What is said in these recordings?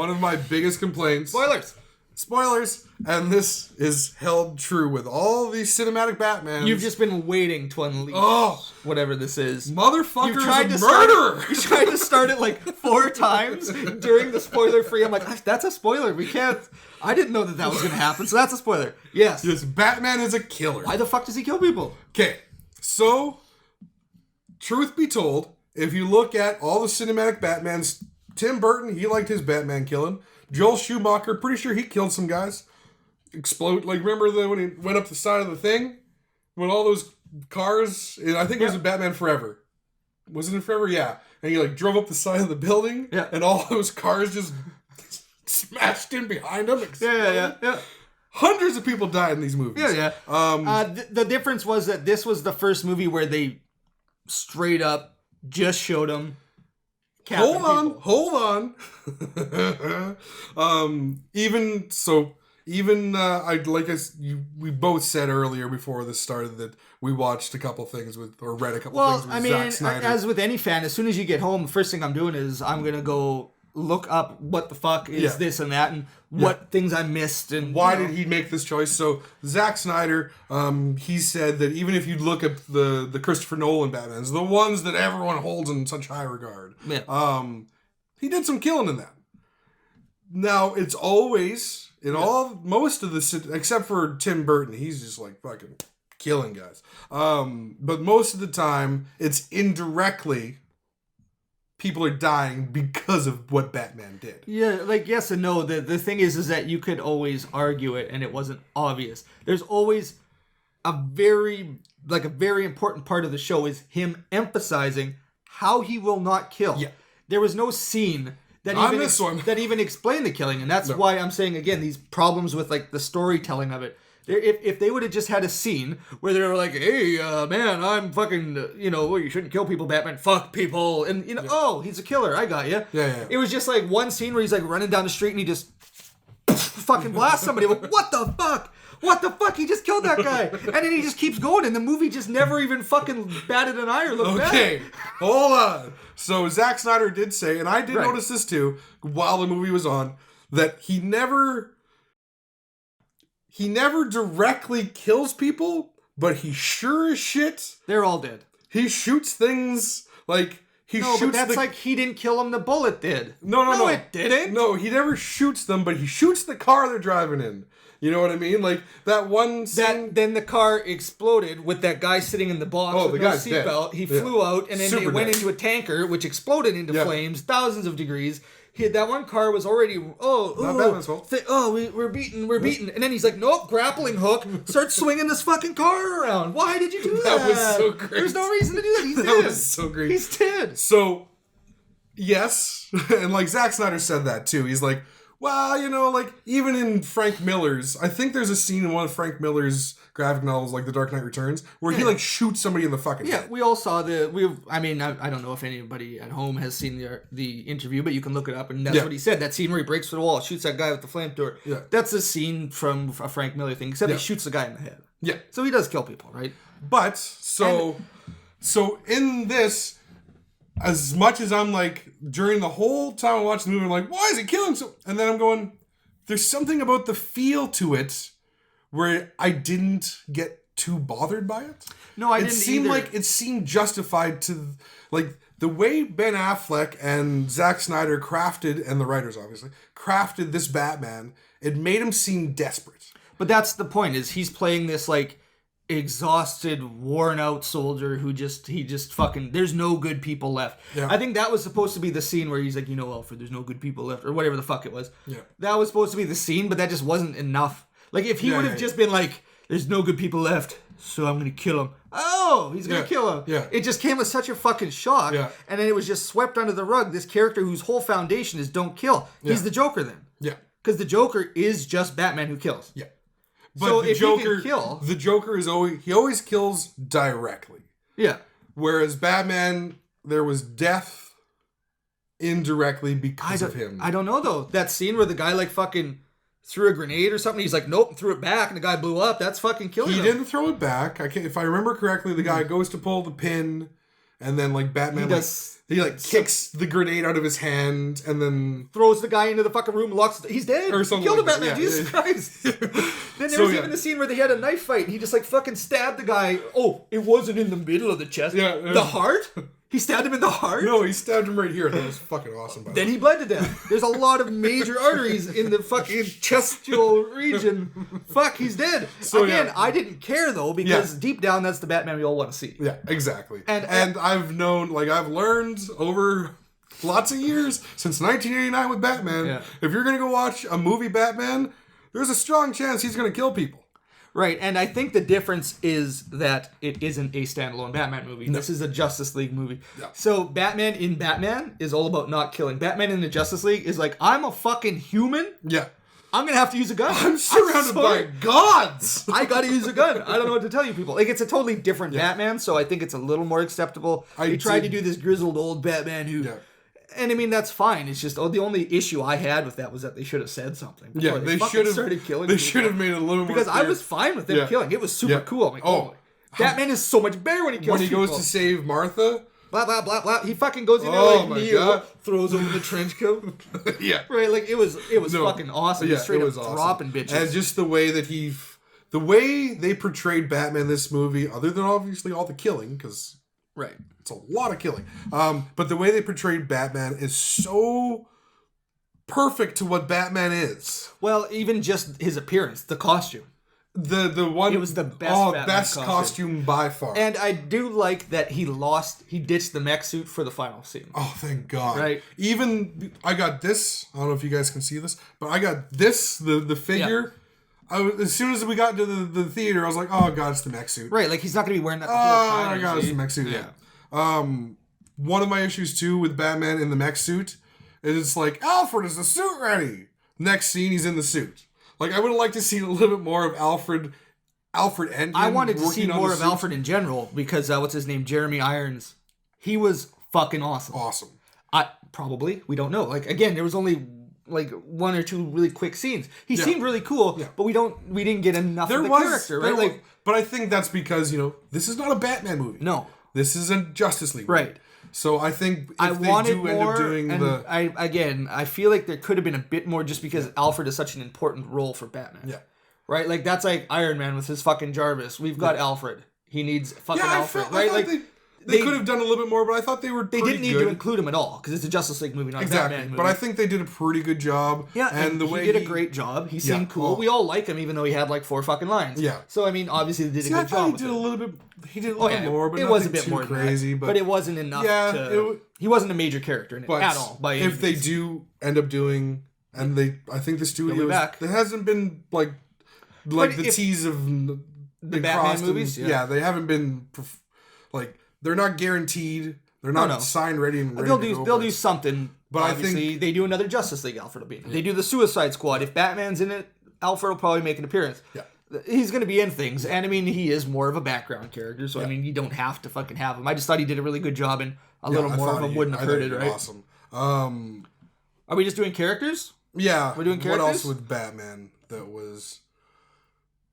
one of my biggest complaints. Spoilers. And this is held true with all these cinematic Batmans. You've just been waiting to unleash whatever this is. Motherfucker is a murderer. You tried to start it like 4 times during the spoiler-free. I'm like, that's a spoiler. We can't... I didn't know that was going to happen, so that's a spoiler. Yes. Yes, Batman is a killer. Why the fuck does he kill people? Okay, so, truth be told, if you look at all the cinematic Batmans, Tim Burton, he liked his Batman killing. Joel Schumacher, pretty sure he killed some guys. Explode. Like, remember when he went up the side of the thing? When all those cars... I think it was in Batman Forever. Was it in Forever? Yeah. And he, like, drove up the side of the building. Yeah. And all those cars just smashed in behind him. Yeah. Hundreds of people died in these movies. Yeah. The difference was that this was the first movie where they straight up just showed him... Hold on. We both said earlier before this started that we watched a couple things or read a couple things with Zack Snyder. As with any fan, as soon as you get home, the first thing I'm doing is I'm gonna go look up what the fuck is this and that and what things I missed and why did he make this choice. So Zack Snyder, he said that even if you look at the Christopher Nolan Batmans, the ones that everyone holds in such high regard, he did some killing in that. Now it's always most of the, except for Tim Burton, he's just like fucking killing guys, but most of the time it's indirectly people are dying because of what Batman did. Yeah, like yes and no. The thing is that you could always argue it and it wasn't obvious. There's always a very important part of the show is him emphasizing how he will not kill. Yeah. There was no scene that even explained the killing, and that's why I'm saying again these problems with like the storytelling of it. If they would have just had a scene where they were like, hey, man, I'm fucking, you shouldn't kill people, Batman, fuck people. And, oh, he's a killer, I got you. Yeah. It was just like one scene where he's like running down the street and he just fucking blasts somebody. Like, what the fuck? What the fuck? He just killed that guy. And then he just keeps going and the movie just never even fucking batted an eye or looked back. Okay, hold on. So Zack Snyder did say, and I did notice this too, while the movie was on, that he never directly kills people, but he sure as shit... They're all dead. He shoots things like... but that's like he didn't kill them, the bullet did. No, it didn't. No, he never shoots them, but he shoots the car they're driving in. You know what I mean? Like, that one scene... Then the car exploded with that guy sitting in the box with no seatbelt. He flew out, and then it went into a tanker, which exploded into flames, thousands of degrees. That one car was already not Batman's fault. We're beaten, and then he's like, nope, grappling hook, starts swinging this fucking car around. Why did you do that? That was so great. There's no reason to do that. He's dead. That was so great. He's dead. So, yes, and like Zack Snyder said that too. He's like, well, like even in Frank Miller's, I think there's a scene in one of Frank Miller's graphic novels, like The Dark Knight Returns, where he like shoots somebody in the fucking head. Yeah, we all saw I don't know if anybody at home has seen the interview, but you can look it up, and that's what he said. That scene where he breaks through the wall, shoots that guy with the flamethrower. Yeah. That's a scene from a Frank Miller thing, except he shoots the guy in the head. Yeah. So he does kill people, right? But, so in this... As much as I'm like, during the whole time I watched the movie, I'm like, why is he killing so... And then I'm going, there's something about the feel to it where I didn't get too bothered by it. No, I didn't either. It seemed justified to... Like, the way Ben Affleck and Zack Snyder crafted, and the writers obviously, crafted this Batman, it made him seem desperate. But that's the point, is he's playing this, like, exhausted, worn out soldier who he just fucking, there's no good people left. Yeah. I think that was supposed to be the scene where he's like, Alfred, there's no good people left, or whatever the fuck it was. Yeah. That was supposed to be the scene, but that just wasn't enough. Like, if he would have just been like, there's no good people left, so I'm gonna kill him. Oh, he's gonna kill him. Yeah. It just came as such a fucking shock. Yeah. And then it was just swept under the rug, this character whose whole foundation is don't kill. He's the Joker then. Yeah. Because the Joker is just Batman who kills. Yeah. But so the Joker is always kills directly. Yeah. Whereas Batman, there was death indirectly because of him. I don't know though. That scene where the guy like fucking threw a grenade or something, he's like, nope, threw it back, and the guy blew up. That's fucking killing him. He didn't throw it back. If I remember correctly, the guy goes to pull the pin, and then like Batman he kicks the grenade out of his hand and then throws the guy into the fucking room, locks. He's dead. Or something. Killed Like the Batman. that. Jesus Christ. Then there was even the scene where they had a knife fight and he just like fucking stabbed the guy. Oh, it wasn't in the middle of the chest. Yeah. The heart? He stabbed him in the heart? No, he stabbed him right here. That was fucking awesome. Then he bled to death. There's a lot of major arteries in the fucking chestial region. Fuck, he's dead. So again, I didn't care though, because deep down that's the Batman we all want to see. Yeah, exactly. And I've learned over lots of years, since 1989 with Batman, if you're going to go watch a movie Batman, there's a strong chance he's going to kill people. Right, and I think the difference is that it isn't a standalone Batman movie. No. This is a Justice League movie. Yeah. So Batman in Batman is all about not killing. Batman in the Justice League is like, I'm a fucking human. Yeah. I'm going to have to use a gun. I'm surrounded by gods. I got to use a gun. I don't know what to tell you people. Like, it's a totally different Batman, so I think it's a little more acceptable. They tried to do this grizzled old Batman who... Yeah. And I mean, that's fine. It's just, the only issue I had with that was that they should have said something. Yeah, they should have started killing. They should have made it a little more because clear. I was fine with them killing. It was super cool. I'm like, Batman is so much better when he kills people. When he goes to save Martha. Blah, blah, blah, blah. He fucking goes in there like Neo, throws over the trench coat. Yeah. Right, like, it was fucking awesome. Yeah, straight up dropping bitches. And just the way that the way they portrayed Batman in this movie, other than obviously all the killing, because... Right. It's a lot of killing. But the way they portrayed Batman is so perfect to what Batman is. Well, even just his appearance, the costume. The one... It was the best costume by far. And I do like that he ditched the mech suit for the final scene. Oh, thank God. Right. Even, I got this. I don't know if you guys can see this, but I got this, the figure... Yeah. As soon as we got to the theater, I was like, oh, God, it's the mech suit. Right, like, he's not going to be wearing that the whole time. Oh, my God, it's the mech suit, yeah. One of my issues, too, with Batman in the mech suit is it's like, Alfred, is the suit ready? Next scene, he's in the suit. Like, I would have liked to see a little bit more of Alfred and I wanted to see more of Alfred in general, because, what's his name? Jeremy Irons. He was fucking awesome. Awesome. Probably. We don't know. Like, again, there was only... like one or two really quick scenes. He seemed really cool, but we didn't get enough of the character, right? But I think that's because, this is not a Batman movie. No. This is a Justice League movie. Right. So I think if they do end up doing I feel like there could have been a bit more just because Alfred is such an important role for Batman. Yeah. Right? Like, that's like Iron Man with his fucking Jarvis. We've got Alfred. He needs fucking Alfred, right? Like, they could have done a little bit more, but I thought they didn't need to include him at all because it's a Justice League movie, not a Batman movie. But I think they did a pretty good job. Yeah, and he did a great job. He seemed cool. We all like him, even though he had like 4 fucking lines. Yeah. So I mean, obviously they did a good job. He did a little bit more, but it was a bit more crazy. But it wasn't enough. Yeah, he wasn't a major character in it at all. If they do end up doing, and I think the studio there hasn't been like the tease of the Batman movies. Yeah, they haven't been like. They're not guaranteed. They're not signed ready and ready They'll do something. But obviously, I think they do another Justice League. Alfred will be in it. They do the Suicide Squad. If Batman's in it, Alfred will probably make an appearance. Yeah. He's going to be in things. And I mean, he is more of a background character. So I mean, you don't have to fucking have him. I just thought he did a really good job, and a little more of him wouldn't have hurt it, right? Awesome. Are we just doing characters? Yeah. We're doing characters? What else with Batman that was...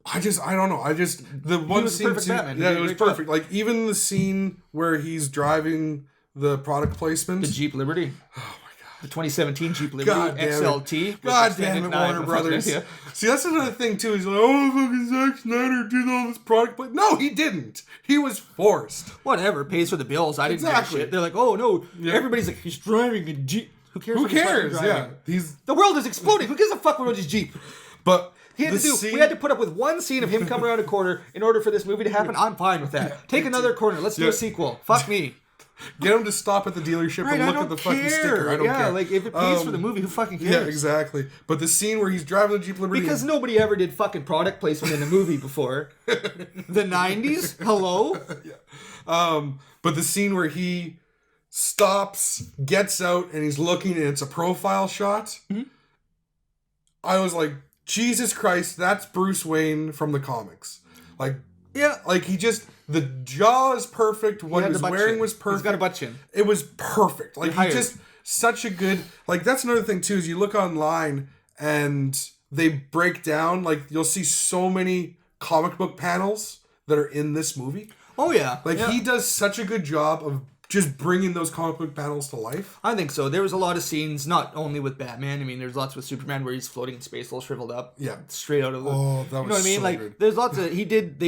I don't know. The one scene... it was perfect. Like, even the scene where he's driving the product placement. The Jeep Liberty. Oh, my God. The 2017 Jeep Liberty XLT. God damn it, Warner Brothers. Yeah. See, that's another thing, too. He's like, oh, fucking Zack Snyder did all this product placement. No, he didn't. He was forced. Whatever. Pays for the bills. I didn't give a shit. They're like, oh, no. Yeah. Everybody's like, he's driving a Jeep. Who cares? Who cares? Yeah. The world is exploding. Who gives a fuck about his Jeep? But... we had to put up with one scene of him coming around a corner in order for this movie to happen. I'm fine with that. Take another corner. Let's do a sequel. Fuck me. Get him to stop at the dealership and look at the fucking sticker. I don't care. Like, if it pays for the movie, who fucking cares? Yeah, exactly. But the scene where he's driving the Jeep Liberty... Because nobody ever did fucking product placement in a movie before. The 90s? Hello? Yeah. But the scene where he stops, gets out, and he's looking, and it's a profile shot. Mm-hmm. I was like... Jesus Christ, that's Bruce Wayne from the comics. Like, yeah, like the jaw is perfect. What he was wearing was perfect. He's got a butt chin. It was perfect. Like, such a good, like, that's another thing too, is you look online and they break down, like, you'll see so many comic book panels that are in this movie. Oh, yeah. Like, he does such a good job of just bringing those comic book panels to life. I think so. There was a lot of scenes, not only with Batman. I mean, there's lots with Superman where he's floating in space, all shriveled up. Yeah, straight out of the. Oh, that was, you know what I mean? So like, good. There's lots of. They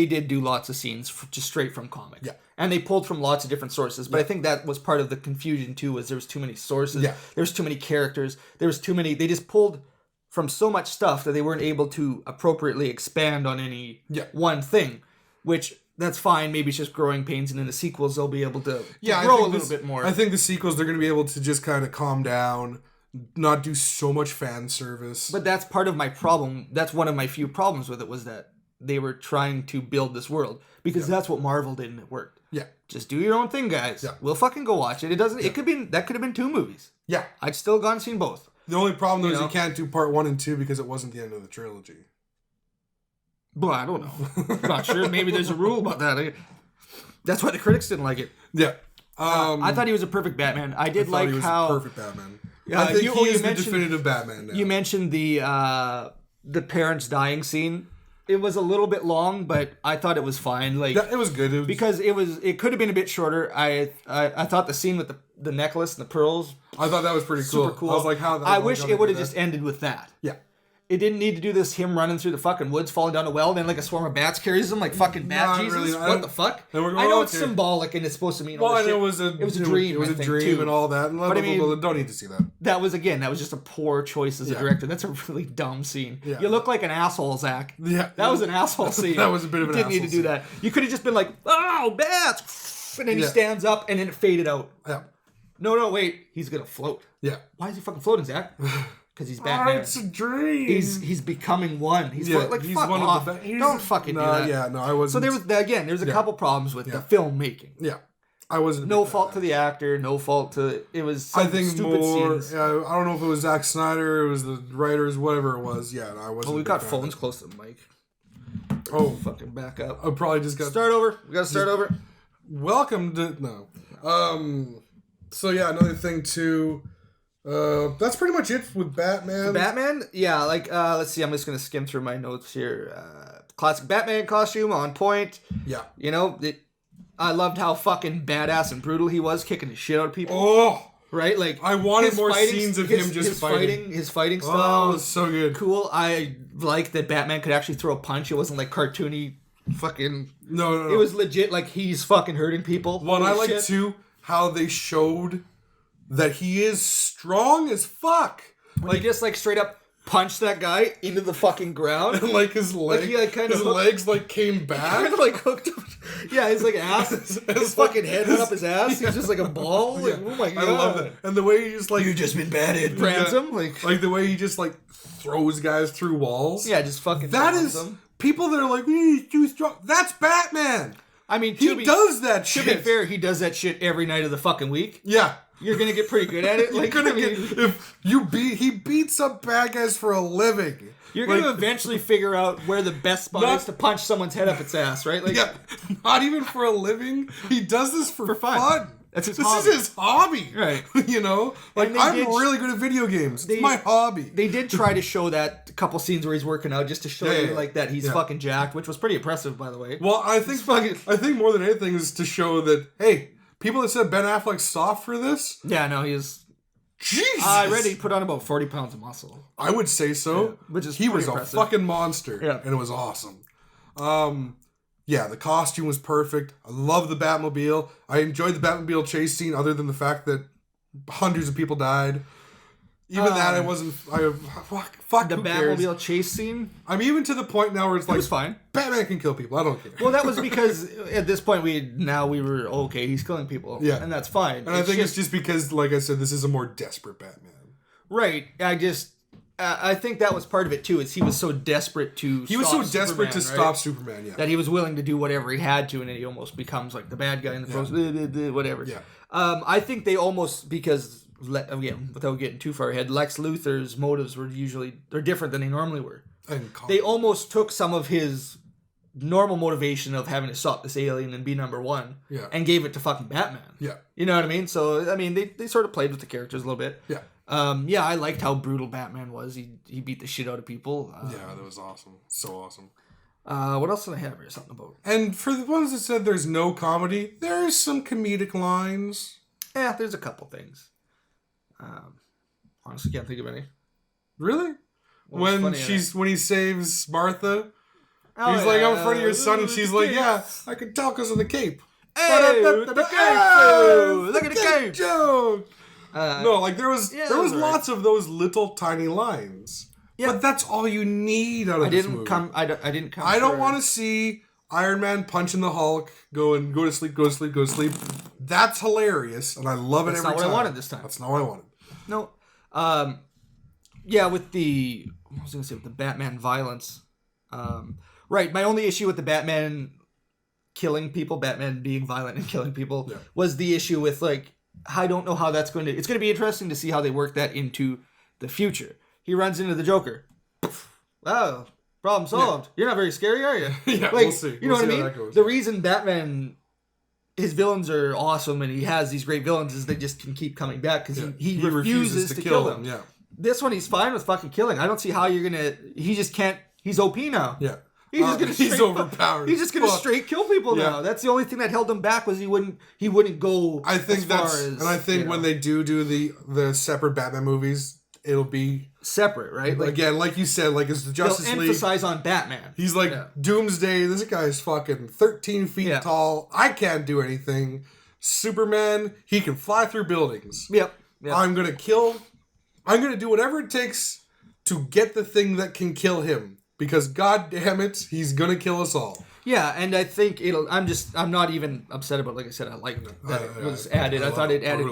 did do lots of scenes just straight from comic. Yeah. And they pulled from lots of different sources, but I think that was part of the confusion too. Was there was too many sources. Yeah. There was too many characters. There was too many. They just pulled from so much stuff that they weren't able to appropriately expand on any one thing, which. That's fine. Maybe it's just growing pains, and in the sequels they'll be able to grow a little bit more. I think the sequels they're going to be able to just kind of calm down, not do so much fan service. But that's part of my problem. That's one of my few problems with it was that they were trying to build this world because that's what Marvel did and it worked. Yeah, just do your own thing, guys. Yeah. We'll fucking go watch it. It doesn't. It could be that could have been 2 movies. Yeah, I'd still gone and seen both. The only problem though is you can't do part 1 and 2 because it wasn't the end of the trilogy. Well, I don't know. I'm not sure. Maybe there's a rule about that. That's why the critics didn't like it. Yeah. I thought he was a perfect Batman. I did like how perfect Batman. I think he is the definitive Batman now. You mentioned the parents dying scene. It was a little bit long, but I thought it was fine. Like it was good. Because it could have been a bit shorter. I thought the scene with the necklace and the pearls. I thought that was pretty cool. Super cool. I was like, I wish it would have just ended with that. Yeah. It didn't need to do this, him running through the fucking woods, falling down a well, then like a swarm of bats carries him like fucking bat Jesus. Really, what the fuck? I know it's symbolic and it's supposed to mean all this shit. It was a dream. It was a dream too. And all that. But I mean, don't need to see that. That was just a poor choice as a director. That's a really dumb scene. Yeah. You look like an asshole, Zach. Yeah. That was an asshole scene. That was a bit of an asshole scene. Didn't need to do that. You could have just been like, oh, bats! And then he stands up and then it faded out. Yeah. No, wait. He's going to float. Yeah. Why is he fucking floating, Zach? Because he's Batman. Oh, it's a dream. He's becoming one. He's like, he's fuck one off. Of the Don't fucking do that. Yeah, no, I wasn't. So there's a couple problems with the filmmaking. Yeah. I wasn't. No fault to the actor. No fault to it was. Some I think stupid scenes. Yeah, I don't know if it was Zack Snyder, it was the writers, whatever it was. Yeah, no, I wasn't. Oh, we've got phones close to the mic. Oh, fucking back up. I probably just got start over. We got to start over. Welcome to no. So yeah, another thing too. That's pretty much it with Batman. Batman, yeah. Like, let's see. I'm just gonna skim through my notes here. Classic Batman costume on point. Yeah. You know, I loved how fucking badass and brutal he was, kicking the shit out of people. Oh, right. Like, I wanted more scenes of him just fighting. His fighting style was so good. Cool. I like that Batman could actually throw a punch. It wasn't like cartoony. Fucking no. It was legit. Like he's fucking hurting people. Well, I like too how they showed that he is strong as fuck. When he just like straight up punched that guy into the fucking ground. And like his leg, like he like kind of legs like came back. Kind of like hooked up. Yeah, his like ass. his fucking head went up his ass. He's just like a ball. Like, oh my god. I love that. And the way he just like you've just been batted. Grabs him. Like the way he just like throws guys through walls. Yeah, just fucking that is them. People that are like, he's too strong. That's Batman. I mean, he does that shit. To be fair, he does that shit every night of the fucking week. Yeah. You're gonna get pretty good at it. Like, he beats up bad guys for a living. You're gonna eventually figure out where the best spot is to punch someone's head up its ass, right? Like, yeah, not even for a living. He does this for fun. That's his hobby. This is his hobby, right? You know, like I'm really good at video games. It's my hobby. They did try to show that couple scenes where he's working out just to show you like that he's fucking jacked, which was pretty impressive, by the way. Well, I think more than anything is to show that hey, people that said Ben Affleck's soft for this. Yeah, no, he is. Jesus, I read he put on about 40 pounds of muscle. I would say so. Which is he was impressive. A fucking monster, and it was awesome. Yeah, the costume was perfect. I love the Batmobile. I enjoyed the Batmobile chase scene, other than the fact that hundreds of people died. Even that, I wasn't. Fuck. The Batmobile chase scene. I'm even to the point now where it's like, was fine. Batman can kill people. I don't care. Well, that was because at this point we were okay. He's killing people. Yeah, and that's fine. And I think it's just because, like I said, this is a more desperate Batman. Right. I think that was part of it too. Is he was so desperate to. He was so desperate to stop Superman. Yeah. That he was willing to do whatever he had to, and then he almost becomes like the bad guy in the process. Whatever. Yeah. I think they almost because. Again, without getting too far ahead, Lex Luthor's motives they're different than they normally were. They almost took some of his normal motivation of having to stop this alien and be number one and gave it to fucking Batman. Yeah. You know what I mean? So, I mean, they sort of played with the characters a little bit. Yeah. I liked how brutal Batman was. He beat the shit out of people. Yeah, that was awesome. So awesome. What else did I have here? Something about. And for the ones that said there's no comedy, there's some comedic lines. Yeah, there's a couple things. Honestly, can't think of any. Really? When he saves Martha, he's like, I'm in front of your son, and she's like, yeah, I can tell because of the cape. Hey, the cape! Look at the cape! Joke! No, like there was lots of those little tiny lines. Yeah. But that's all you need out of this movie. I didn't come. I don't want to see Iron Man punching the Hulk, going, go to sleep, go to sleep, go to sleep. That's hilarious, and I love it every time. That's not what I wanted this time. That's not what I wanted. No. Yeah, with the Batman violence. Right, my only issue with the Batman killing people, Batman being violent and killing people, was the issue with, like, I don't know how that's going to... It's going to be interesting to see how they work that into the future. He runs into the Joker. Wow, problem solved. Yeah. You're not very scary, are you? Yeah, like, we'll see. You know what I mean? The reason Batman, his villains are awesome and he has these great villains is they just can keep coming back because he refuses to kill them. Yeah. This one, he's fine with fucking killing. I don't see how you're going to... He just can't... He's OP now. Yeah. He's overpowered. He's just gonna straight kill people now. That's the only thing that held him back was he wouldn't go. I think when they do the separate Batman movies, it'll be separate, right? Like, again, like you said, like it's the Justice League. Emphasize on Batman. He's like Doomsday. This guy's fucking 13 feet tall. I can't do anything. Superman, he can fly through buildings. Yep. I'm gonna do whatever it takes to get the thing that can kill him. Because god damn it, he's gonna kill us all. Yeah, and I think I'm not even upset about it. Like I said, I like that it was added. I thought it added.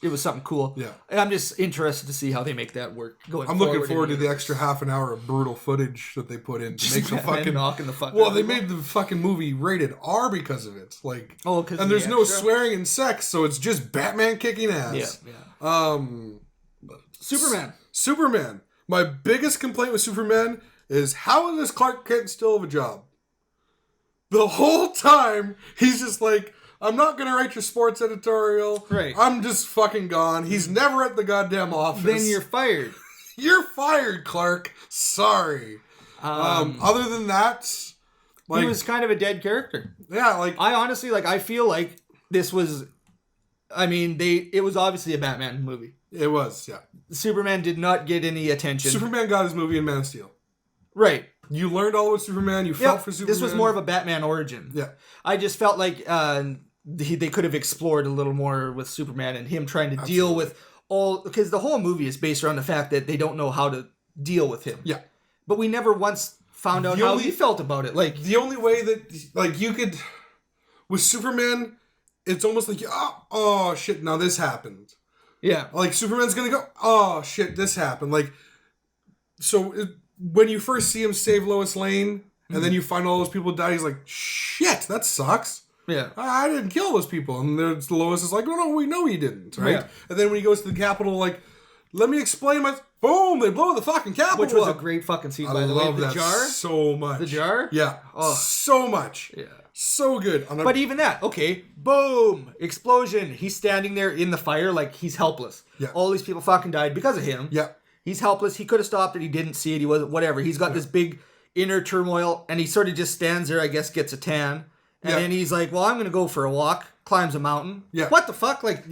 It was something cool. Yeah. And I'm just interested to see how they make that work going forward. I'm looking forward to the extra half an hour of brutal footage that they put in to make the fucking knocking the fuck. Well, they made the fucking movie rated R because of it. Like, and there's no swearing and sex, so it's just Batman kicking ass. Yeah. Superman. My biggest complaint with Superman is how is Clark Kent still have a job? The whole time, he's just like, I'm not going to write your sports editorial. Right. I'm just fucking gone. He's never at the goddamn office. Then you're fired. You're fired, Clark. Sorry. Other than that... Like, he was kind of a dead character. Yeah, like... I honestly, I feel like this was... I mean, it was obviously a Batman movie. It was, yeah. Superman did not get any attention. Superman got his movie in Man of Steel. Right. You learned all about Superman. You felt for Superman. This was more of a Batman origin. Yeah. I just felt like they could have explored a little more with Superman and him trying to deal with all... Because the whole movie is based around the fact that they don't know how to deal with him. Yeah. But we never once found out how he felt about it. Like, the only way that... Like, you could... With Superman, it's almost like... Oh, shit, now this happened. Yeah. Like, Superman's gonna go, oh, shit, this happened. Like, so... When you first see him save Lois Lane, and then you find all those people die, he's like, shit, that sucks. Yeah. I didn't kill those people. And Lois is like, no, we know you didn't, right? Yeah. And then when he goes to the Capitol, like, let me explain my... Boom, they blow the fucking Capitol Which was a great fucking scene, by the way. The jar? So much. The jar? Yeah. Oh. So much. Yeah. So good. But even that, okay, boom, explosion. He's standing there in the fire like he's helpless. Yeah. All these people fucking died because of him. Yeah. He's helpless. He could have stopped it. He didn't see it. He wasn't, whatever. He's got this big inner turmoil, and he sort of just stands there, I guess, gets a tan. And then he's like, well, I'm going to go for a walk, climbs a mountain. Yeah. What the fuck? Like,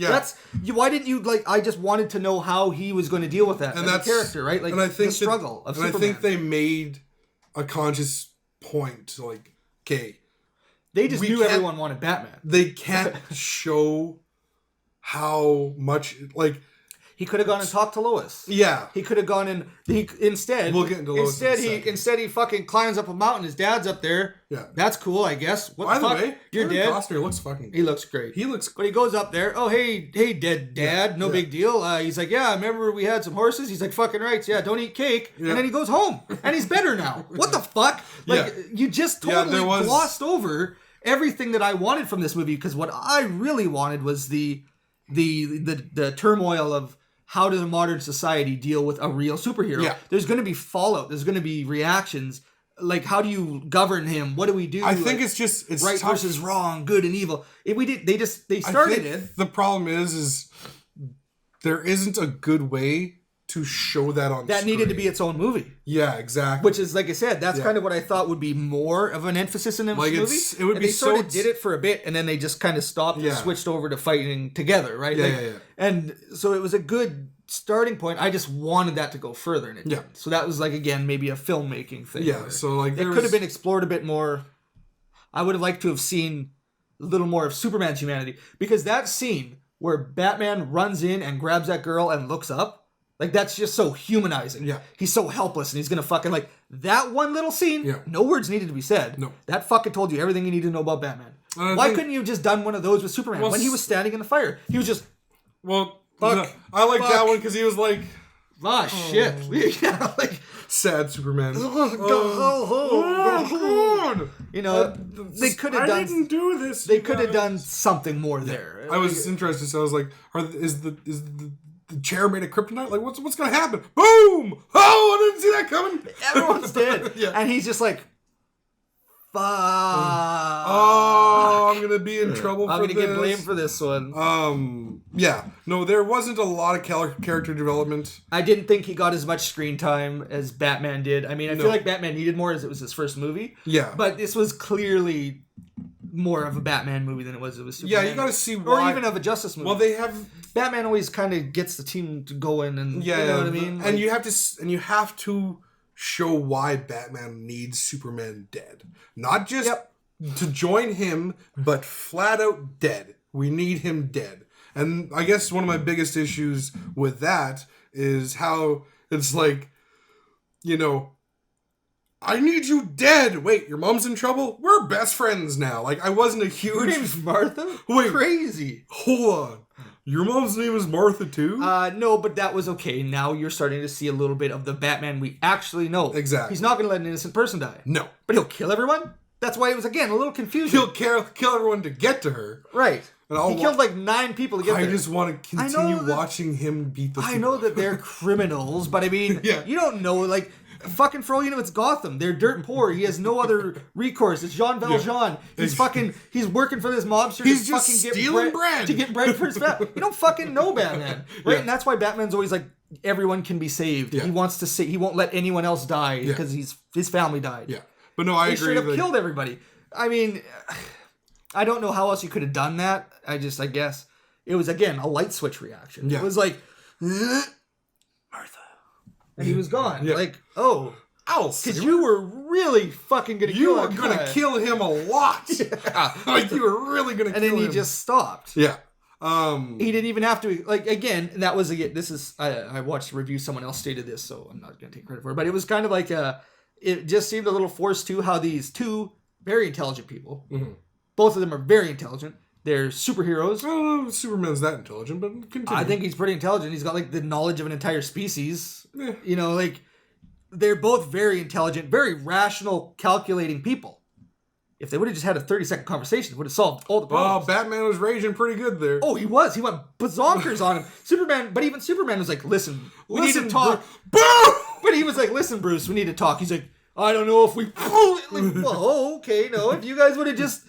why didn't you, like, I just wanted to know how he was going to deal with that as a character, right? Like, the struggle of Superman. I think they made a conscious point to, like, okay. They just knew everyone wanted Batman. They can't show how much, like... He could have gone and talked to Lois. Yeah. He could have gone and instead. We'll get into Lois. Instead he fucking climbs up a mountain. His dad's up there. Yeah. That's cool, I guess. What By the fuck? Way, you're dead. Costner looks fucking. He looks great. But he goes up there. Oh hey dead dad. No big deal. He's like, yeah, remember we had some horses. He's like, fucking right. Yeah, don't eat cake. Yeah. And then he goes home and he's better now. What the fuck? Like you just totally glossed over everything that I wanted from this movie because what I really wanted was the turmoil of. How does a modern society deal with a real superhero? Yeah. There's going to be fallout. There's going to be reactions. Like, how do you govern him? What do we do? I think it's right tough. versus wrong, good and evil. They started it. The problem is there isn't a good way to show that on that screen. needed to be its own movie. Yeah, exactly. Which is, like I said, that's kind of what I thought would be more of an emphasis in this movie. It would be they sort of did it for a bit, and then they just kind of stopped and switched over to fighting together, right? Yeah. And so it was a good starting point. I just wanted that to go further, and it didn't. So that was, like, again, maybe a filmmaking thing. Yeah, so, like, it could have been explored a bit more. I would have liked to have seen a little more of Superman's humanity, because that scene where Batman runs in and grabs that girl and looks up, like, that's just so humanizing. Yeah. He's so helpless, and he's gonna fucking, like, that one little scene, no words needed to be said. No. That fucking told you everything you need to know about Batman. Why couldn't you have just done one of those with Superman? When he was standing in the fire, he was just... Well, I like that one because he was like... shit. Yeah, like... Sad Superman. You know, they could have done... I didn't do this. They could have done something more there. I was interested, so I was like, is the chair made of kryptonite? Like, what's going to happen? Boom! Oh, I didn't see that coming. Everyone's dead. And he's just like, fuck. Oh, I'm going to be in trouble for this. I'm going to get blamed for this one. Yeah. No, there wasn't a lot of character development. I didn't think he got as much screen time as Batman did. I mean, I feel like Batman needed more as it was his first movie. Yeah. But this was clearly more of a Batman movie than it was Superman. Yeah, you got to see why. Or even of a Justice movie. Well, they have... Batman always kind of gets the team to go in, and you know what I mean. And you have to show why Batman needs Superman dead, not just to join him, but flat out dead. We need him dead. And I guess one of my biggest issues with that is how it's like, you know, I need you dead. Wait, your mom's in trouble? We're best friends now. Like, I wasn't a huge... Her name's Martha? Wait. Crazy. Hold on. Your mom's name is Martha too? No, but that was okay. Now you're starting to see a little bit of the Batman we actually know. Exactly. He's not going to let an innocent person die. No. But he'll kill everyone? That's why it was, again, a little confusing. He'll kill everyone to get to her. Right. He killed like 9 people to get there. I just want to continue watching him beat the... I know that they're criminals, but I mean, you don't know, like... Fucking for all you know, it's Gotham. They're dirt poor. He has no other recourse. It's Jean Valjean. He's he's working for this mobster. He's just stealing bread to get bread for his family. You don't fucking know Batman, right? And that's why Batman's always like, everyone can be saved. He wants to say, he won't let anyone else die because his family died. Yeah, but no, I agree. He should have killed everybody. I mean, I don't know how else you could have done that. I guess it was, again, a light switch reaction. It was like, Martha. And he was gone. Like, because you were really fucking going to kill him. You were going to kill him a lot. Like, you were really going to kill him. And then he just stopped. Yeah. He didn't even have to, like, again, that was, again, this is, I watched a review, someone else stated this, so I'm not going to take credit for it, but it was kind of like, it just seemed a little forced too, how these two very intelligent people, both of them are very intelligent, they're superheroes. I don't know if Superman's that intelligent, but continue. I think he's pretty intelligent. He's got, like, the knowledge of an entire species. You know, like, they're both very intelligent, very rational, calculating people. If they would have just had a 30-second conversation, it would have solved all the problems. Oh, Batman was raging pretty good there. Oh, he was. He went bazonkers on him. Even Superman was like, listen, we need to talk. Boom! But he was like, listen, Bruce, we need to talk. He's like, I don't know if we... Like, well, okay, no. If you guys would have just...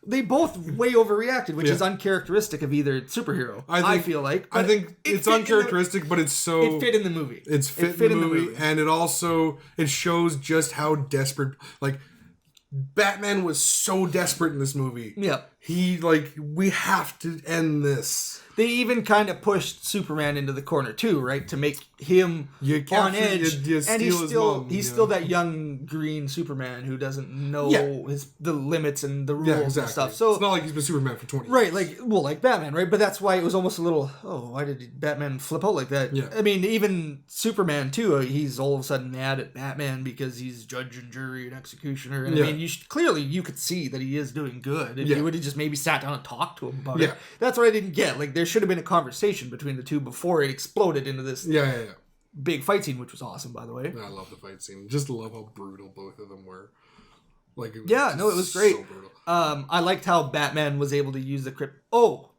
They both way overreacted, which is uncharacteristic of either superhero, I feel like. I think it's uncharacteristic, but it's so... It fit in the movie. It fit in the movie. And it also... It shows just how desperate... Like, Batman was so desperate in this movie. Yeah. He, like, we have to end this. They even kind of pushed Superman into the corner too, right? To make him on edge. And he's still that young green Superman who doesn't know the limits and the rules and stuff. So it's not like he's been Superman for 20 years. Right, like Batman, right? But that's why it was almost a little, why did Batman flip out like that? Yeah. I mean, even Superman too, he's all of a sudden mad at Batman because he's judge and jury and executioner. And I mean, clearly you could see that he is doing good. If you would have just maybe sat down and talked to him about it. That's what I didn't get. Like, there should have been a conversation between the two before it exploded into this big fight scene, which was awesome, by the way. I love the fight scene. Just love how brutal both of them were. Like, it was great. So brutal. I liked how Batman was able to use the crypt. Oh,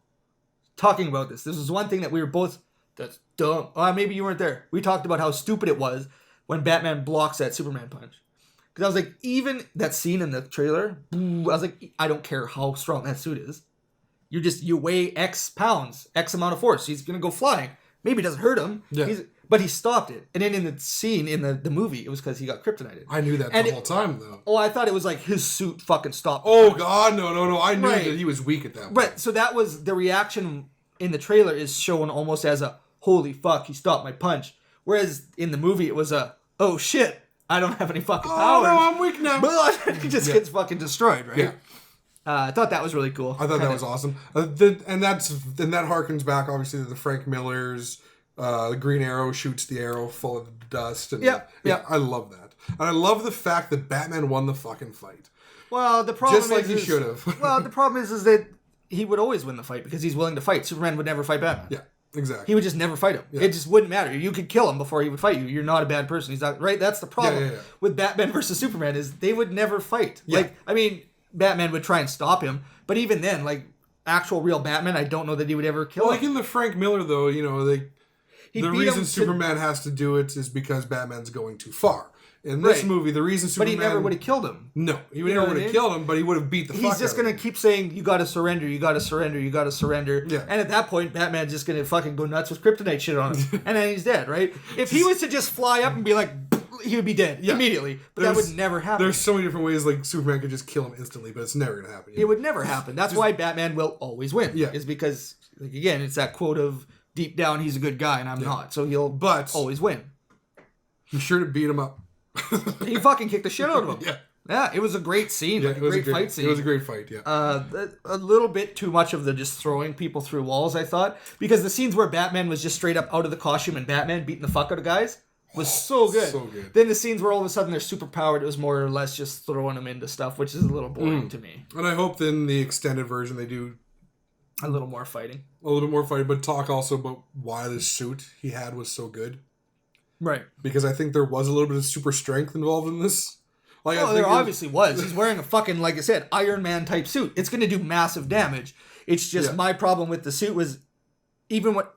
talking about this was one thing that we were both, that's dumb. Maybe you weren't there. We talked about how stupid it was when Batman blocks that Superman punch. Because I was like, even that scene in the trailer, I was like, I don't care how strong that suit is. You weigh X pounds, X amount of force. He's going to go flying. Maybe it doesn't hurt him. Yeah. But he stopped it. And then in the scene, in the movie, it was because he got kryptonited. I knew that the whole time, though. Oh, I thought it was like his suit fucking stopped. Oh, God, no. I knew that he was weak at that point. Right, so that was the reaction in the trailer is shown almost as a, holy fuck, he stopped my punch. Whereas in the movie, it was a, oh, shit, I don't have any fucking powers. Oh, no, I'm weak now. But he just gets fucking destroyed, right? Yeah. I thought that was really cool. I thought that was awesome. And that harkens back, obviously, to the Frank Miller's... the Green Arrow shoots the arrow full of dust. And yeah. I love that. And I love the fact that Batman won the fucking fight. Well, the problem Just like he should have. Well, the problem is that he would always win the fight because he's willing to fight. Superman would never fight Batman. Yeah, exactly. He would just never fight him. Yeah. It just wouldn't matter. You could kill him before he would fight you. You're not a bad person. He's not, right? That's the problem with Batman versus Superman is they would never fight. Yeah. Like, I mean, Batman would try and stop him, but even then, like, actual real Batman, I don't know that he would ever kill him. Like in the Frank Miller, though, you know, the reason Superman has to do it is because Batman's going too far. In this movie, the reason Superman... But he never would have killed him. No, he never would have killed him, but he would have beat the fuck out of him. He's just going to keep saying, you got to surrender, you got to surrender, you got to surrender. Yeah. And at that point, Batman's just going to fucking go nuts with kryptonite shit on him. And then he's dead, right? If he was to just fly up and be like, he would be dead immediately. But that would never happen. There's so many different ways like Superman could just kill him instantly, but it's never going to happen. It would never happen. That's why Batman will always win. Yeah. Is because, like, again, it's that quote of, deep down, he's a good guy, and I'm not. So he'll always win. Be sure to beat him up. He fucking kicked the shit out of him. Yeah, it was a great scene. Yeah, like, a great fight scene. It was a great fight, yeah. A little bit too much of the just throwing people through walls, I thought. Because the scenes where Batman was just straight up out of the costume and Batman beating the fuck out of guys was so good. So good. Then the scenes where all of a sudden they're super powered, it was more or less just throwing them into stuff, which is a little boring to me. And I hope in the extended version they do... a little more fighting. A little more fighting, but talk also about why the suit he had was so good. Right. Because I think there was a little bit of super strength involved in this. Like, well, there obviously was. He's wearing a fucking, like I said, Iron Man type suit. It's going to do massive damage. It's just my problem with the suit was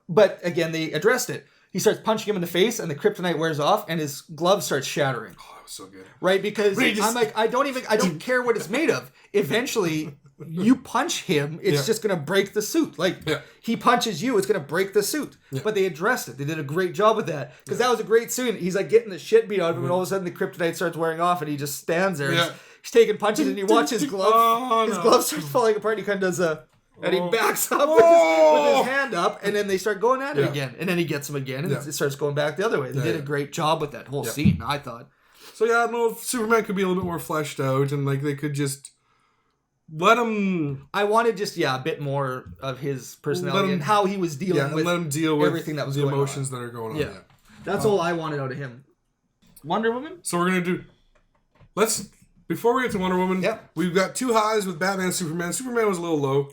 but again, they addressed it. He starts punching him in the face and the kryptonite wears off and his glove starts shattering. Oh, that was so good. Right? Because I'm like, I don't care what it's made of. Eventually... you punch him, it's just going to break the suit. Like, he punches you, it's going to break the suit. Yeah. But they addressed it. They did a great job with that. Because that was a great suit. He's like getting the shit beat out of him, and all of a sudden the kryptonite starts wearing off, and he just stands there. Yeah. He's taking punches, and you watch his glove. His glove starts falling apart, and he kind of does a... And he backs up with his hand up, and then they start going at it again. And then he gets him again, and it starts going back the other way. They did a great job with that whole scene, I thought. So yeah, I don't know if Superman could be a little bit more fleshed out, and like they could just... let him... I wanted just, a bit more of his personality and how he was dealing with let him deal with everything that was the going emotions on. That are going on. Yeah. That's all I wanted out of him. Wonder Woman? So we're going to do... Before we get to Wonder Woman, we've got two highs with Batman and Superman. Superman was a little low.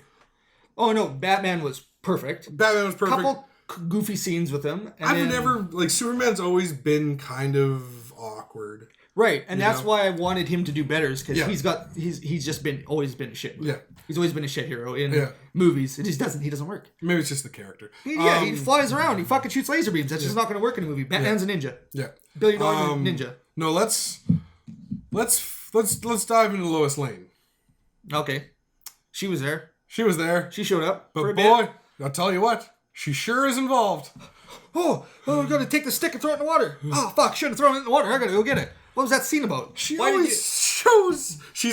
Oh, no. Batman was perfect. Couple goofy scenes with him. And Superman's always been kind of awkward. Right, and that's why I wanted him to do better, is because he's just always been a shit. Yeah, he's always been a shit hero in movies. It just doesn't work. Maybe it's just the character. He flies around. He fucking shoots laser beams. That's just not going to work in a movie. Batman's a ninja. Yeah, $1 billion ninja. No, let's dive into Lois Lane. Okay, she was there. She showed up. But boy, I'll tell you what, she sure is involved. Oh, I gotta take the stick and throw it in the water. Oh fuck, should have thrown it in the water. I gotta go get it. What was that scene about? She's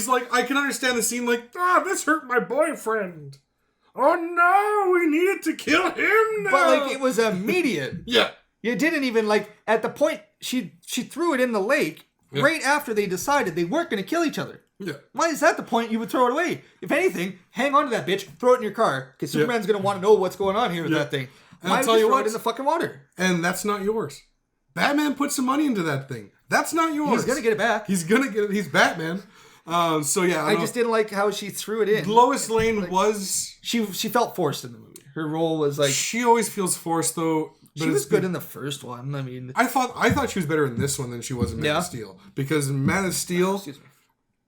like, I can understand the scene like, this hurt my boyfriend. Oh no, we needed to kill him now. But it was immediate. Yeah. You didn't even at the point she threw it in the lake right after they decided they weren't going to kill each other. Yeah. Why is that the point you would throw it away? If anything, hang on to that bitch, throw it in your car, because Superman's going to want to know what's going on here with that thing. And I'll tell you what, it in the fucking water. And that's not yours. Batman put some money into that thing. That's not yours. He's going to get it back. He's going to get it. He's Batman. I just didn't like how she threw it in. Lois Lane was... She felt forced in the movie. Her role was like... She always feels forced, though. But she was good in the first one. I mean... I thought she was better in this one than she was in Man of Steel. Because in Man of Steel...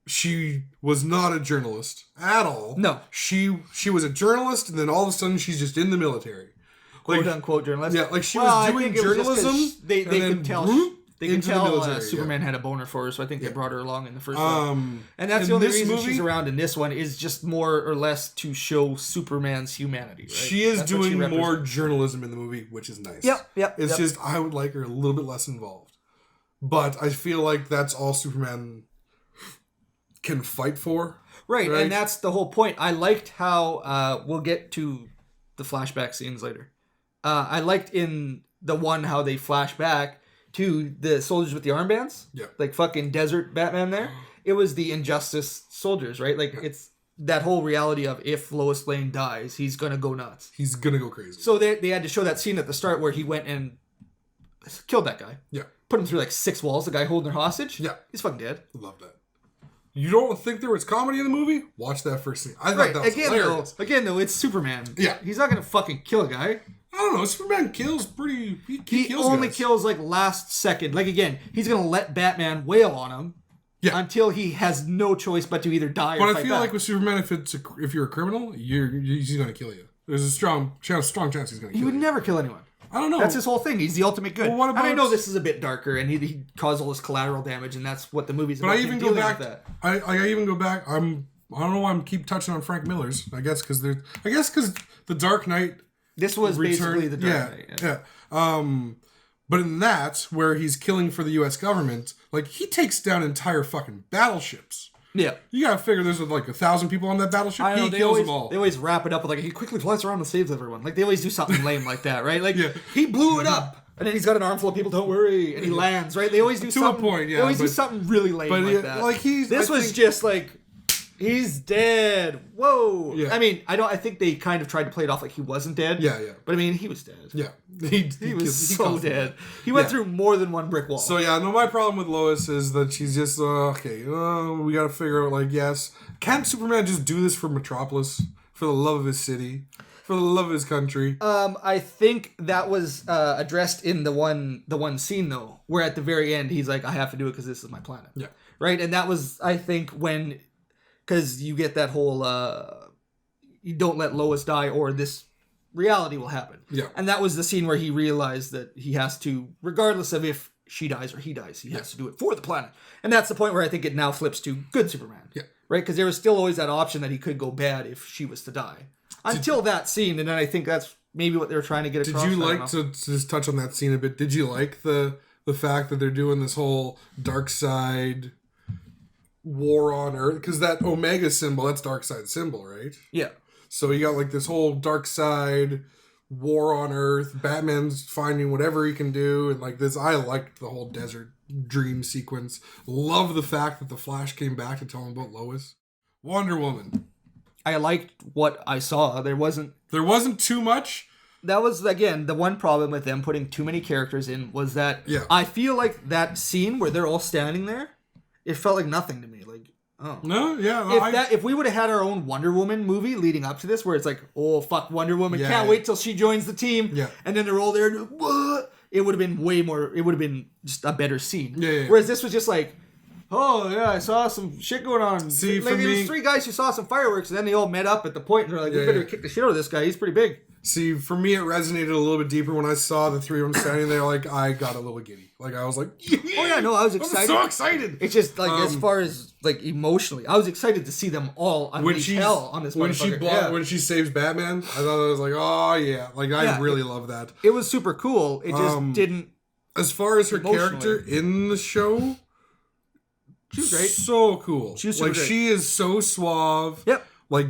She was not a journalist at all. No. She was a journalist, and then all of a sudden she's just in the military. Quote unquote journalist. Yeah, she was doing journalism. They could tell They can tell Superman had a boner for her, so I think they brought her along in the first one. And that's the only reason she's around in this one is just more or less to show Superman's humanity. Right? She is doing more journalism in the movie, which is nice. Yep. It's just I would like her a little bit less involved. But I feel like that's all Superman can fight for. Right, and that's the whole point. I liked how, we'll get to the flashback scenes later. I liked in the one how they flash back to the soldiers with the armbands. Yeah. Like fucking desert Batman there. It was the Injustice soldiers, right? Like it's that whole reality of if Lois Lane dies, he's going to go nuts. He's going to go crazy. So they had to show that scene at the start where he went and killed that guy. Yeah. Put him through like 6 walls, the guy holding her hostage. Yeah. He's fucking dead. Love that. You don't think there was comedy in the movie? Watch that first scene. I thought that was hilarious. Again, though, it's Superman. Yeah. He's not going to fucking kill a guy. I don't know. Superman kills pretty... He kills only guys. kills like last second. Like again, he's going to let Batman wail on him until he has no choice but to either die or fight back. But I feel like with Superman, if you're a criminal, he's going to kill you. There's a strong chance he's going to kill you. He would never kill anyone. I don't know. That's his whole thing. He's the ultimate good. Well, and I know this is a bit darker, and he caused all this collateral damage, and that's what the movie's about. But I even go back. I even go back. I don't know why I'm keep touching on Frank Miller's. I guess because the Dark Knight. This was basically the Dark Knight. Yeah. But in that, where he's killing for the U.S. government, like he takes down entire fucking battleships. Yeah. You gotta figure there's like 1,000 people on that battleship. He kills them all. They always wrap it up with like, he quickly flies around and saves everyone. Like they always do something lame like that, right? Like he blew it up. And then he's got an armful of people, don't worry. And he lands, right? They always do something. To a point, yeah. They always do something really lame like that. Like this was just like, he's dead. Whoa. Yeah. I mean, I think they kind of tried to play it off like he wasn't dead. Yeah. But I mean, he was dead. Yeah. He was so dead. He went through more than one brick wall. So no, my problem with Lois is that she's just, we gotta figure out, like, yes. Can't Superman just do this for Metropolis? For the love of his city? For the love of his country? I think that was addressed in the one scene, though, where at the very end, he's like, I have to do it because this is my planet. Yeah. Right? And that was, I think, when... Because you get that whole, you don't let Lois die or this reality will happen. Yeah. And that was the scene where he realized that he has to, regardless of if she dies or he dies, he has to do it for the planet. And that's the point where I think it now flips to good Superman. Yeah. Right? Because there was still always that option that he could go bad if she was to die. Until that scene, and then I think that's maybe what they were trying to get across. Did you like to just touch on that scene a bit? Did you like the fact that they're doing this whole dark side war on Earth? Because that Omega symbol, that's dark side symbol, right? Yeah. So you got like this whole dark side war on Earth. Batman's finding whatever he can do, and like this. I liked the whole desert dream sequence. Love the fact that the Flash came back to tell him about Lois. Wonder Woman. I liked what I saw. There wasn't too much. That was, again, the one problem with them putting too many characters in was that I feel like that scene where they're all standing there, it felt like nothing to me. Like, oh. No, yeah. If we would have had our own Wonder Woman movie leading up to this, where it's like, oh, fuck, Wonder Woman, can't wait till she joins the team. Yeah. And then they're all there, what? It would have been way more, it would have been just a better scene. Yeah. Whereas this was just like, oh, yeah, I saw some shit going on. See, like, there was 3 guys who saw some fireworks, and then they all met up at the point, and they're like, we better kick the shit out of this guy. He's pretty big. See, for me, it resonated a little bit deeper when I saw the 3 of them standing there. Like, I got a little giddy. Like, I was like, oh, yeah, no, I was excited. I'm so excited. It's just, like, as far as, like, emotionally, I was excited to see them all unleash hell on this motherfucker. When she saves Batman, I thought I was like, oh, yeah. Like, I really love that. It was super cool. It just didn't... As far as her character in the show... She was great. So cool. She was super great. She is so suave. Yep. Like,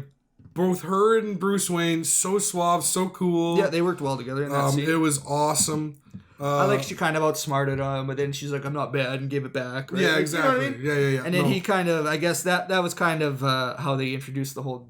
both her and Bruce Wayne, so suave, so cool. Yeah, they worked well together in that scene. It was awesome. I like she kind of outsmarted him, but then she's like, I'm not bad, and gave it back. Right? Yeah, exactly. You know what I mean? Yeah. And then he kind of, I guess that was kind of how they introduced the whole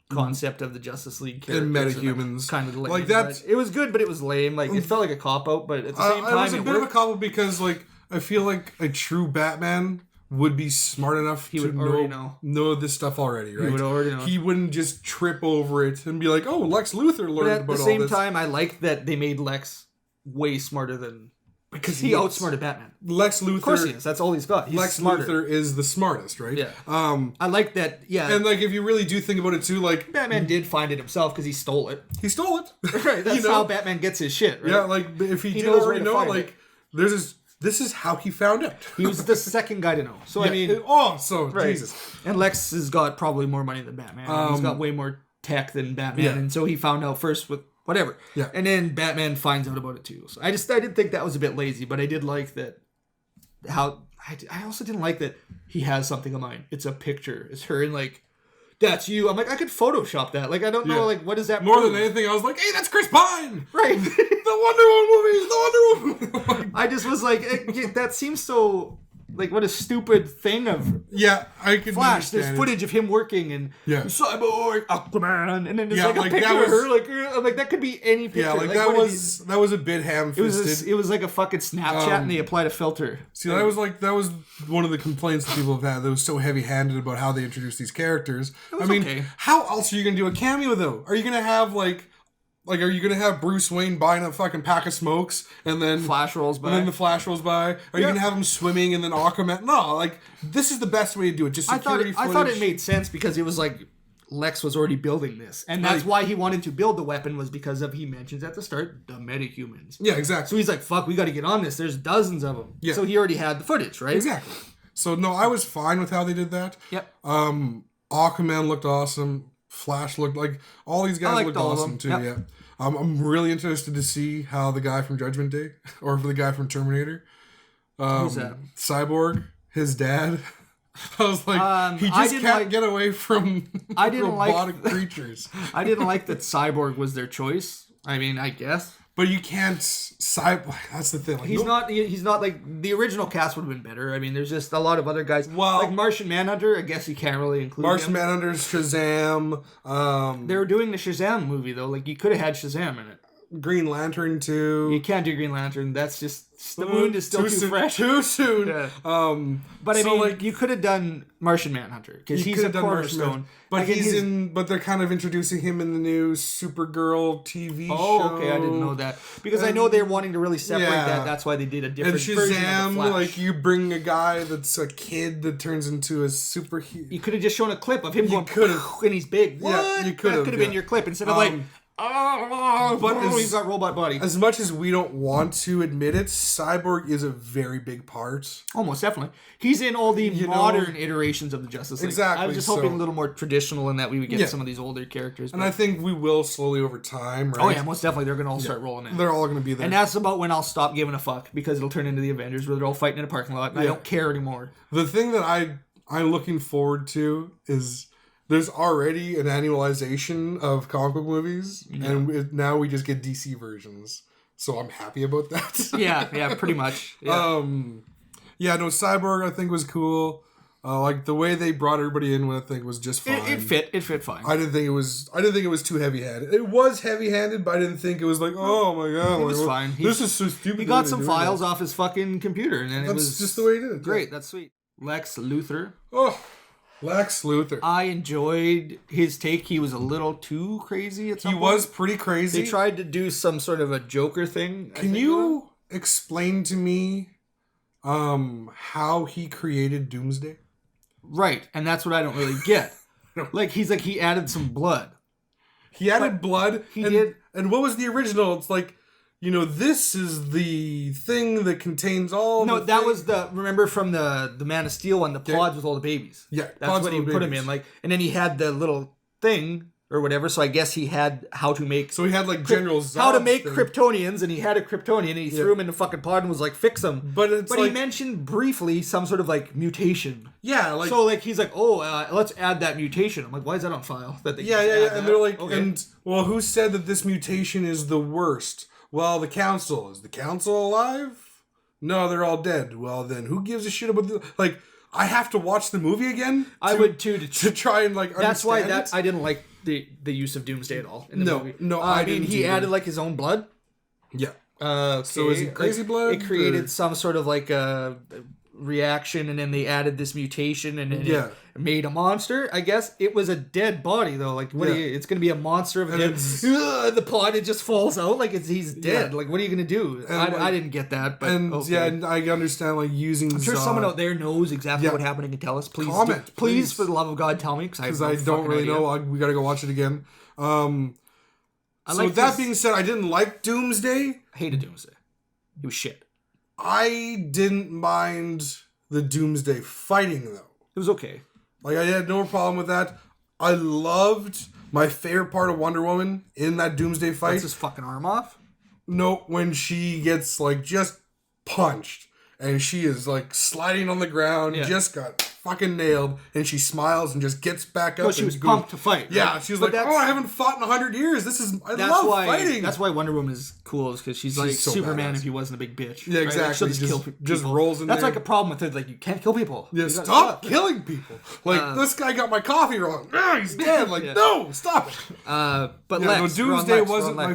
concept of the Justice League characters. And metahumans. Kind of lame. Like that. It was good, but it was lame. Like, it felt like a cop-out, but at the same time, it was a bit of a cop-out because, like, I feel like a true Batman would be smart enough to know this stuff already, right? He would already know. He wouldn't just trip over it and be like, oh, Lex Luthor learned about all this. But at the same time, I like that they made Lex way smarter than... Because he outsmarted Batman. Lex Luthor... Of course he is. That's all he's got. He's Lex smarter. Luthor is the smartest, right? Yeah. I like that, yeah. And, like, if you really do think about it, too, like... Batman did find it himself because he stole it. He stole it. Right, that's how Batman gets his shit, right? Yeah, like, if he did knows already know, like, there's this... this is how he found out. He was the second guy to know. So, Yeah. I mean... Right. Jesus. And Lex has got probably more money than Batman. He's got way more tech than Batman. Yeah. And so he found out first with whatever. Yeah. And then Batman finds out about it too. So I did think that was a bit lazy, but I did like that I also didn't like that he has something of mine. It's a picture. It's her and like, that's you. I'm like, I could Photoshop that. Like, I don't know, like, what does that More than anything, I was like, hey, that's Chris Pine! Right. The Wonder Woman movie! I just was like, that seems so... Like, what a stupid thing of... Yeah, I could Flash, there's footage of him working and Cyborg, Aquaman, and then there's like a picture of her. Like, I'm like, that could be any picture. Yeah, like that was a bit ham-fisted. It was like a fucking Snapchat and they applied a filter. See, that was one of the complaints that people have had. That was so heavy-handed about how they introduced these characters. I mean, how else are you going to do a cameo, though? Are you going to have, Like, are you going to have Bruce Wayne buying a fucking pack of smokes and then... Flash rolls by. And then the Flash rolls by? Are you going to have him swimming and then Aquaman? No, like, this is the best way to do it. Just security footage. I thought it made sense because it was like, Lex was already building this. And that's why he wanted to build the weapon was because he mentions at the start, the metahumans. Yeah, exactly. So he's like, fuck, we got to get on this. There's dozens of them. Yeah. So he already had the footage, right? Exactly. So, no, I was fine with how they did that. Yep. Aquaman looked awesome. Flash looked like... All these guys looked awesome, too, yeah. I'm really interested to see how the guy from Judgment Day, or the guy from Terminator, who's that? Cyborg, his dad. I was like, he just can't get away from robotic creatures. I didn't like that Cyborg was their choice. I mean, I guess. But you can't that's the thing. Like, he's not like the original cast would have been better. I mean, there's just a lot of other guys. Well, like Martian Manhunter, I guess you can't really include Martian Manhunter's Shazam. They were doing the Shazam movie though. Like you could have had Shazam in it. Green Lantern too. You can't do Green Lantern. That's just the wound is still too fresh. Too soon. Yeah. But I mean, like, you could have done Martian Manhunter because he's a cornerstone. But But they're kind of introducing him in the new Supergirl TV show. Oh, okay, I didn't know that because I know they're wanting to really separate that. That's why they did a different version of the Flash. Like you bring a guy that's a kid that turns into a superhero. You could have just shown a clip of him going, and he's big. What? Yeah, you could have. That could have been your clip instead of like. He's got robot body. As much as we don't want to admit it, Cyborg is a very big part. Almost definitely. He's in all the modern iterations of the Justice League. Exactly. I was just hoping a little more traditional in that we would get some of these older characters. And I think we will slowly over time, right? Oh yeah, most definitely. They're going to all start rolling in. They're all going to be there. And that's about when I'll stop giving a fuck because it'll turn into the Avengers where they're all fighting in a parking lot and I don't care anymore. The thing that I'm looking forward to is... There's already an annualization of comic book movies, and now we just get DC versions. So I'm happy about that. yeah, pretty much. Yeah. Cyborg I think was cool. Like the way they brought everybody in, I think was just fine. It fit fine. I didn't think it was too heavy-handed. It was heavy-handed, but I didn't think it was like, oh my god, it was fine. This is so stupid. He got some files off his fucking computer, and then it was just the way he did it. Great, that's sweet. Lex Luthor. Oh. Lex Luthor. I enjoyed his take. He was a little too crazy at some point. He was pretty crazy. They tried to do some sort of a Joker thing. Can you explain to me how he created Doomsday? Right, and that's what I don't really get. Like, he added some blood. He added blood. He did. And what was the original? It's like, this is the thing that contains all. No, that was remember from the Man of Steel one, the pods with all the babies. Yeah, that's what he put him in. Like, and then he had the little thing or whatever. So I guess he had how to make. So he had like General Zod's how to make Kryptonians, and he had a Kryptonian, and he threw him in the fucking pod and was like, fix them. But he mentioned briefly some sort of like mutation. Yeah, like so like he's like, let's add that mutation. I'm like, why is that on file? That yeah, and they're like, and who said that this mutation is the worst? Well, the council. Is the council alive? No, they're all dead. Well, then who gives a shit about like, I have to watch the movie again? I would too. To try and like that's why it? I didn't like the use of Doomsday at all in the movie. No, I mean, he added like his own blood. Yeah. Okay. So is it crazy blood? It created some sort of like a reaction, and then they added this mutation, and it made a monster. I guess it was a dead body though. Like it's going to be a monster of him. The pod, it just falls out like he's dead. Like what are you going to do? I didn't get that, but and I understand like using. I'm sure someone out there knows exactly what happened and can tell us. Please comment. Please, for the love of God, tell me because I don't really know. We got to go watch it again. So that being said, I didn't like Doomsday. I hated Doomsday. He was shit. I didn't mind the Doomsday fighting, though. It was okay. Like, I had no problem with that. I loved my favorite part of Wonder Woman in that Doomsday fight. That's his fucking arm off? No, when she gets, like, just punched. And she is, like, sliding on the ground, just got fucking nailed, and she smiles and just gets back up. No, she was pumped to fight. Right? Yeah, she was like, I haven't fought in 100 years. I love fighting. That's why Wonder Woman is cool, is because she's like so Superman if he wasn't a big bitch. Yeah, exactly. Like, she'll just kill people. Just rolls in That's there. like a problem with it. Like, you can't kill people. Yeah, stop killing people. Like, this guy got my coffee wrong. He's dead. Like, no, stop it. But Lex, Doomsday wasn't my...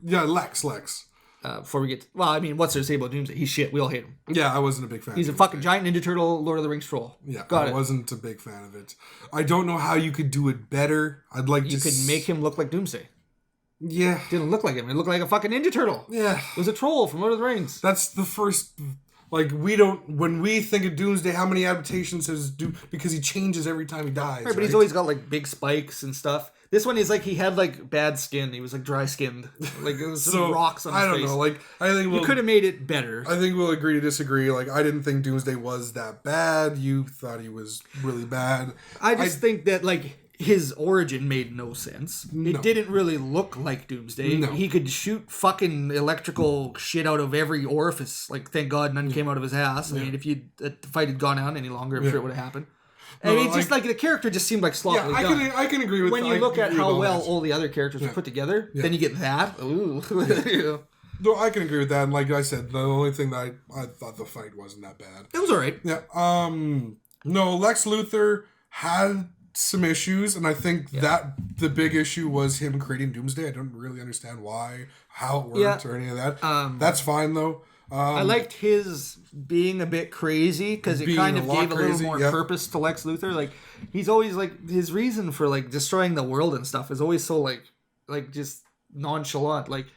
Lex. Before we get... Well, I mean, what's there to say about Doomsday? He's shit. We all hate him. Yeah, I wasn't a big fan. He's a fucking giant Ninja Turtle, Lord of the Rings troll. Yeah, I wasn't a big fan of it. I don't know how you could do it better. I'd like You could make him look like Doomsday. Yeah. Didn't look like him. It looked like a fucking Ninja Turtle. Yeah. It was a troll from Lord of the Rings. That's the first... Like, when we think of Doomsday, how many adaptations because he changes every time he dies. Right, but he's always got, like, big spikes and stuff. This one is like he had like bad skin. He was like dry skinned. Like it was some rocks on his face. I don't know. Like I think you could have made it better. I think we'll agree to disagree. Like I didn't think Doomsday was that bad. You thought he was really bad. I think that like his origin made no sense. It didn't really look like Doomsday. No. He could shoot fucking electrical shit out of every orifice. Like thank God none came out of his ass. I mean, if the fight had gone on any longer, I'm sure it would have happened. And it's just like the character just seemed like sloppily done. I can agree with that. When you look at how well all the other characters were put together, then you get that. Ooh. No, I can agree with that. And like I said, the only thing that I thought the fight wasn't that bad. It was alright. Yeah. No, Lex Luthor had some issues, and I think that the big issue was him creating Doomsday. I don't really understand how it worked or any of that. That's fine though. I liked his being a bit crazy because it kind of gave a little more purpose to Lex Luthor. Like he's always like his reason for like destroying the world and stuff is always so like just nonchalant. Like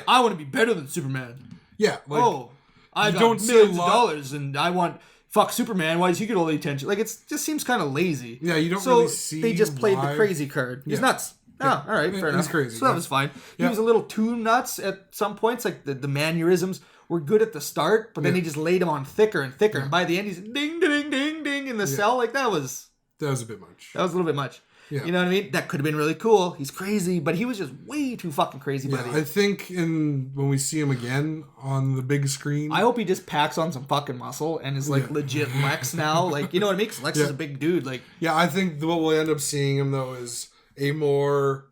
I want to be better than Superman. Yeah. Like, I got millions of dollars and I want fuck Superman. Why does he get all the attention? Like it just seems kind of lazy. Yeah, you don't really see. They just played the crazy card. He's nuts. Oh, all right, fair enough. He's crazy. So that was fine. He was a little too nuts at some points. Like the mannerisms were good at the start, but then he just laid him on thicker and thicker. And by the end, he's ding, ding, ding, ding in the cell. Like that was a bit much. That was a little bit much. Yeah. You know what I mean? That could have been really cool. He's crazy, but he was just way too fucking crazy by the end. I think when we see him again on the big screen, I hope he just packs on some fucking muscle and is like legit Lex now. Like you know what I mean? 'Cause Lex is a big dude. Like I think what we'll end up seeing him though is a more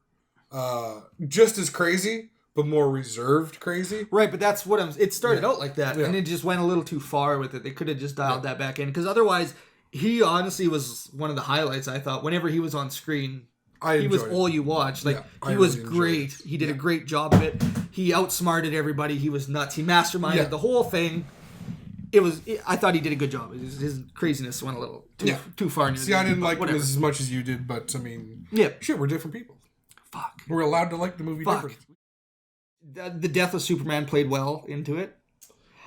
just as crazy, but more reserved crazy. Right, but that's what it started out like that, and it just went a little too far with it. They could have just dialed that back in, because otherwise, he honestly was one of the highlights, I thought. Whenever he was on screen, he was all you watched. Like, he was great. He did a great job of it. He outsmarted everybody. He was nuts. He masterminded the whole thing. I thought he did a good job. His craziness went a little too far. See, I didn't like him as much as you did, but I mean, shit, we're different people. Fuck. We're allowed to like the movie different. The death of Superman played well into it.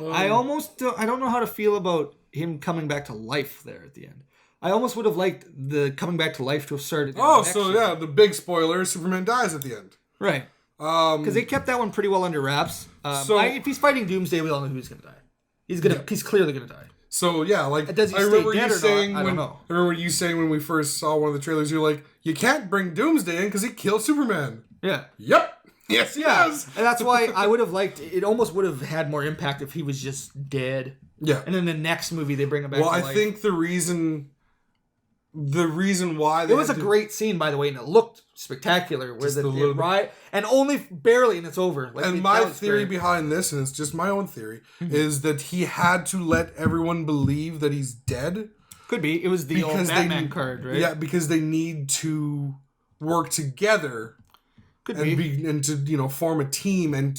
I don't know how to feel about him coming back to life there at the end. I almost would have liked the coming back to life to have started. The big spoiler: Superman dies at the end. Right. Because they kept that one pretty well under wraps. If he's fighting Doomsday, we all know who he's going to die. He's clearly going to die. So yeah, like I remember you saying I remember you saying when we first saw one of the trailers, you're like, you can't bring Doomsday in because he killed Superman. Yeah. Yep. Yes, he does. And that's why I would have liked it. Almost would have had more impact if he was just dead. Yeah. And then the next movie they bring him back to life. Well, I think the reason why it was a great scene, by the way, and it looked spectacular. Where and only barely, and it's over. Like, and my theory behind this, and it's just my own theory, is that he had to let everyone believe that he's dead. Could be. It was the old Batman card, right? Yeah, because they need to work together. And to form a team, and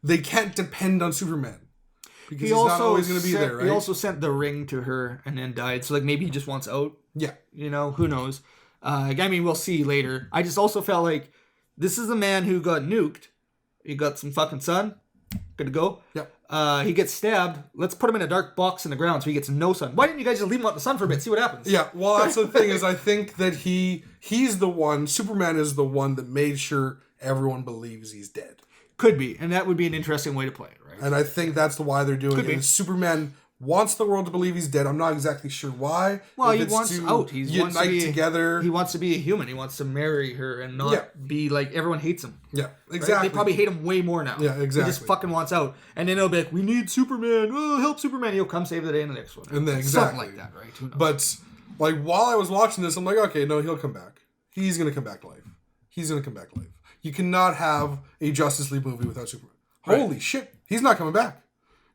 they can't depend on Superman because he's not always going to be there. Right? He also sent the ring to her and then died. So like maybe he just wants out. Yeah, who knows? I mean, we'll see later. I just also felt like this is a man who got nuked. He got some fucking sun. Good to go. Yeah. He gets stabbed. Let's put him in a dark box in the ground so he gets no sun. Why didn't you guys just leave him out in the sun for a bit? See what happens. Yeah. Well, that's the thing is I think that he's the one. Superman is the one that made sure everyone believes he's dead. Could be, and that would be an interesting way to play it, right? And I think that's why they're doing it. And Superman wants the world to believe he's dead. I'm not exactly sure why. Well, he wants out. He unite wants to be together. He wants to be a human. He wants to marry her and not be like everyone hates him. Yeah, exactly. Right? They probably hate him way more now. Yeah, exactly. He just fucking wants out. And then they'll be like, we need Superman. Oh, help Superman. He'll come save the day in the next one. And then exactly. Something like that, right? Who knows? But like while I was watching this, I'm like, okay, no, he'll come back. He's going to come back to life. He's going to come back to life. You cannot have a Justice League movie without Superman. Right. Holy shit. He's not coming back.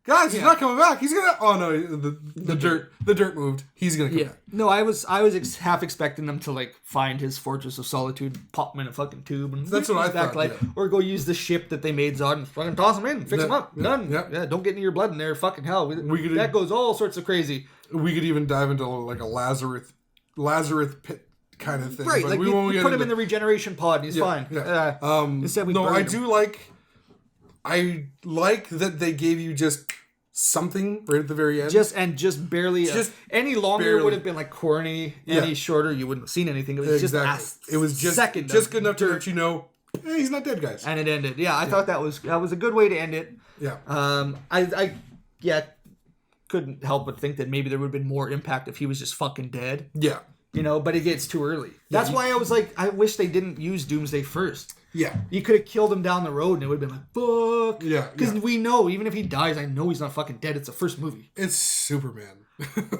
Guys, he's not coming back. He's gonna. Oh no, the dirt moved. He's gonna come back. No, I was half expecting them to like find his Fortress of Solitude, pop him in a fucking tube, and that's what I thought. Like, or go use the ship that they made Zod and fucking toss him in, fix him up, done. Yeah, don't get any of your blood in there. Fucking hell, that goes all sorts of crazy. We could even dive into like a Lazarus pit kind of thing, right? Like we won't put him in the regeneration pod, and he's fine. Yeah. I like that they gave you just something right at the very end. Just barely. Any longer would have been like corny. Any shorter, you wouldn't have seen anything. It was it was just good enough to let you know, hey, he's not dead, guys. And it ended. Yeah, I thought that was a good way to end it. Yeah. I couldn't help but think that maybe there would have been more impact if he was just fucking dead. Yeah. But it gets too early. That's why I was like, I wish they didn't use Doomsday first. Yeah. You could have killed him down the road and it would have been like, fuck. Yeah. Because we know, even if he dies, I know he's not fucking dead. It's the first movie. It's Superman.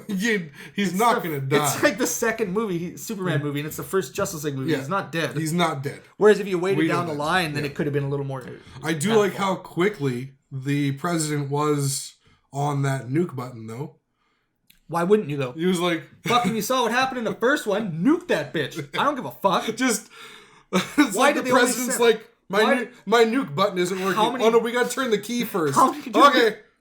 He's not going to die. It's like the second movie, Superman movie, and it's the first Justice League movie. Yeah. He's not dead. He's not dead. Whereas if you waited down the line, then it could have been a little more. I do like how quickly the president was on that nuke button, though. Why wouldn't you, though? He was like... Fucking, you saw what happened in the first one. Nuke that bitch. I don't give a fuck. Just... Why did the president's like, my nuke button isn't working. Oh no, we gotta turn the key first.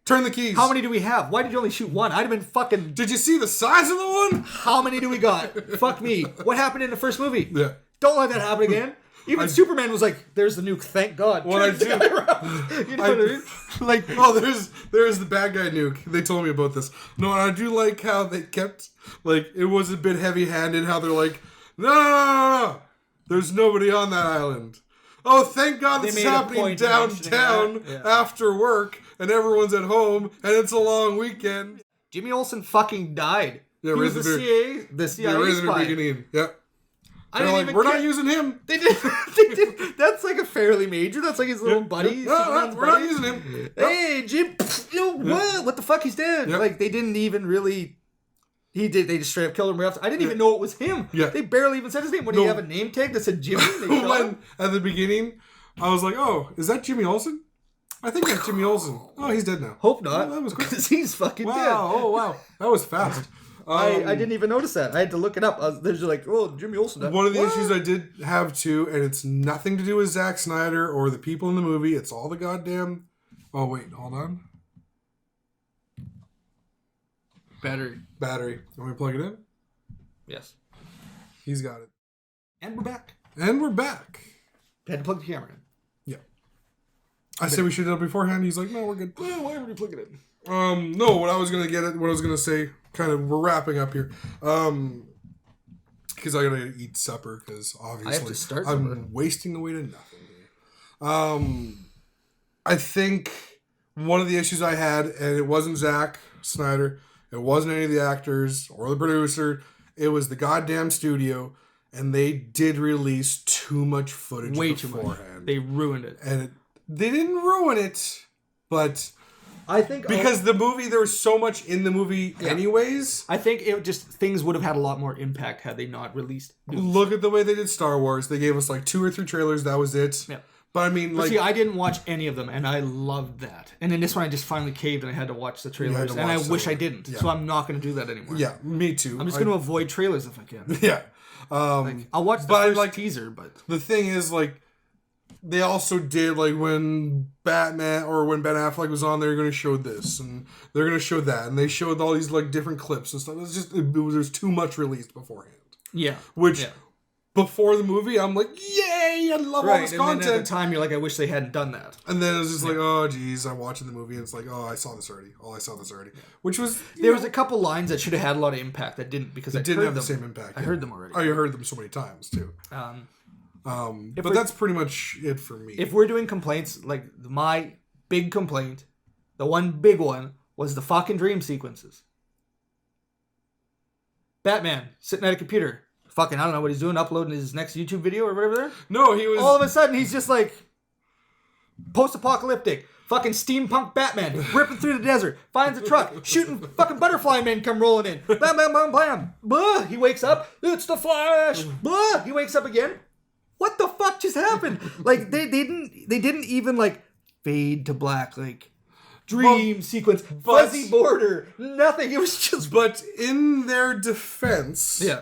Turn the keys. How many do we have? Why did you only shoot one? I'd have been fucking... Did you see the size of the one? How many do we got? Fuck me. What happened in the first movie? Yeah. Don't let that happen again. Even Superman was like, there's the nuke, thank God. What I do... You know what I mean? Like, there's the bad guy nuke. They told me about this. No, and I do like how they kept... Like, it was a bit heavy-handed, how they're like, no. There's nobody on that island. Oh, thank God this is happening downtown after work, and everyone's at home, and it's a long weekend. Jimmy Olsen fucking died. Yeah, he was the CIA spy. Yeah. We're not using him. They did. That's like a fairly major. That's like his little buddy. No, we're not using him. Hey, Jim. What the fuck? He's dead. Yep. Like, they didn't even really... They just straight up killed him right after. I didn't even know it was him. Yeah. They barely even said his name. What, do you have a name tag that said Jimmy? At the beginning, I was like, oh, is that Jimmy Olsen? I think that's Jimmy Olsen. Oh, he's dead now. Hope not. Oh, that was quick. Because he's fucking dead. Oh, wow. That was fast. I didn't even notice that. I had to look it up. There's like, oh, Jimmy Olsen died. One of the issues I did have too, and it's nothing to do with Zack Snyder or the people in the movie. It's all the goddamn... Oh, wait. Hold on. Battery. Want me to plug it in? Yes. He's got it. And we're back. Had to plug the camera in. Yeah. I said we should have done it beforehand. He's like, no, we're good. Well, why would you plug it in? No, what I was gonna say, kind of, we're wrapping up here. Because I gotta eat supper, because obviously I have to start I'm wasting away to nothing here. I think one of the issues I had, and it wasn't Zack Snyder, it wasn't any of the actors or the producer. It was the goddamn studio, and they did release too much footage beforehand. They ruined it. And they didn't ruin it, but I think because the movie, there was so much in the movie anyways. I think it just, things would have had a lot more impact had they not released news. Look at the way they did Star Wars. They gave us like 2 or 3 trailers. That was it. Yeah. But I mean, see, I didn't watch any of them, and I loved that. And then this one, I just finally caved, and I had to watch the trailers, and I wish I didn't. Yeah. So I'm not going to do that anymore. Yeah, me too. I'm just going to avoid trailers if I can. Yeah. I'll watch the first teaser, but the thing is, like, they also did, like, when Batman or when Ben Affleck was on, they're going to show this, and they're going to show that, and they showed all these, like, different clips and stuff. It's just, there's too much released beforehand. Yeah. Which... Yeah. Before the movie, I'm like, yay, I love all this content. And then at the time, you're like, I wish they hadn't done that. And then it was just like, oh, geez, I'm watching the movie, and it's like, oh, I saw this already. Yeah. Which was... There was a couple lines that should have had a lot of impact that didn't, because I didn't have the same impact. I heard them already. Oh, you heard them so many times, too. But that's pretty much it for me. If we're doing complaints, like, my big complaint The one big one was the fucking dream sequences. Batman sitting at a computer. Fucking, I don't know what he's doing, uploading his next YouTube video or whatever there. No, he was... All of a sudden, he's just like... Post-apocalyptic. Fucking steampunk Batman. Ripping through the desert. Finds a truck. Shooting fucking butterfly men come rolling in. Bam, bam, bam, bam. Blah. He wakes up. It's the Flash. Blah. He wakes up again. What the fuck just happened? Like, they didn't even, like, fade to black. Like... Dream sequence, fuzzy border, nothing. It was just... But in their defense... Yeah.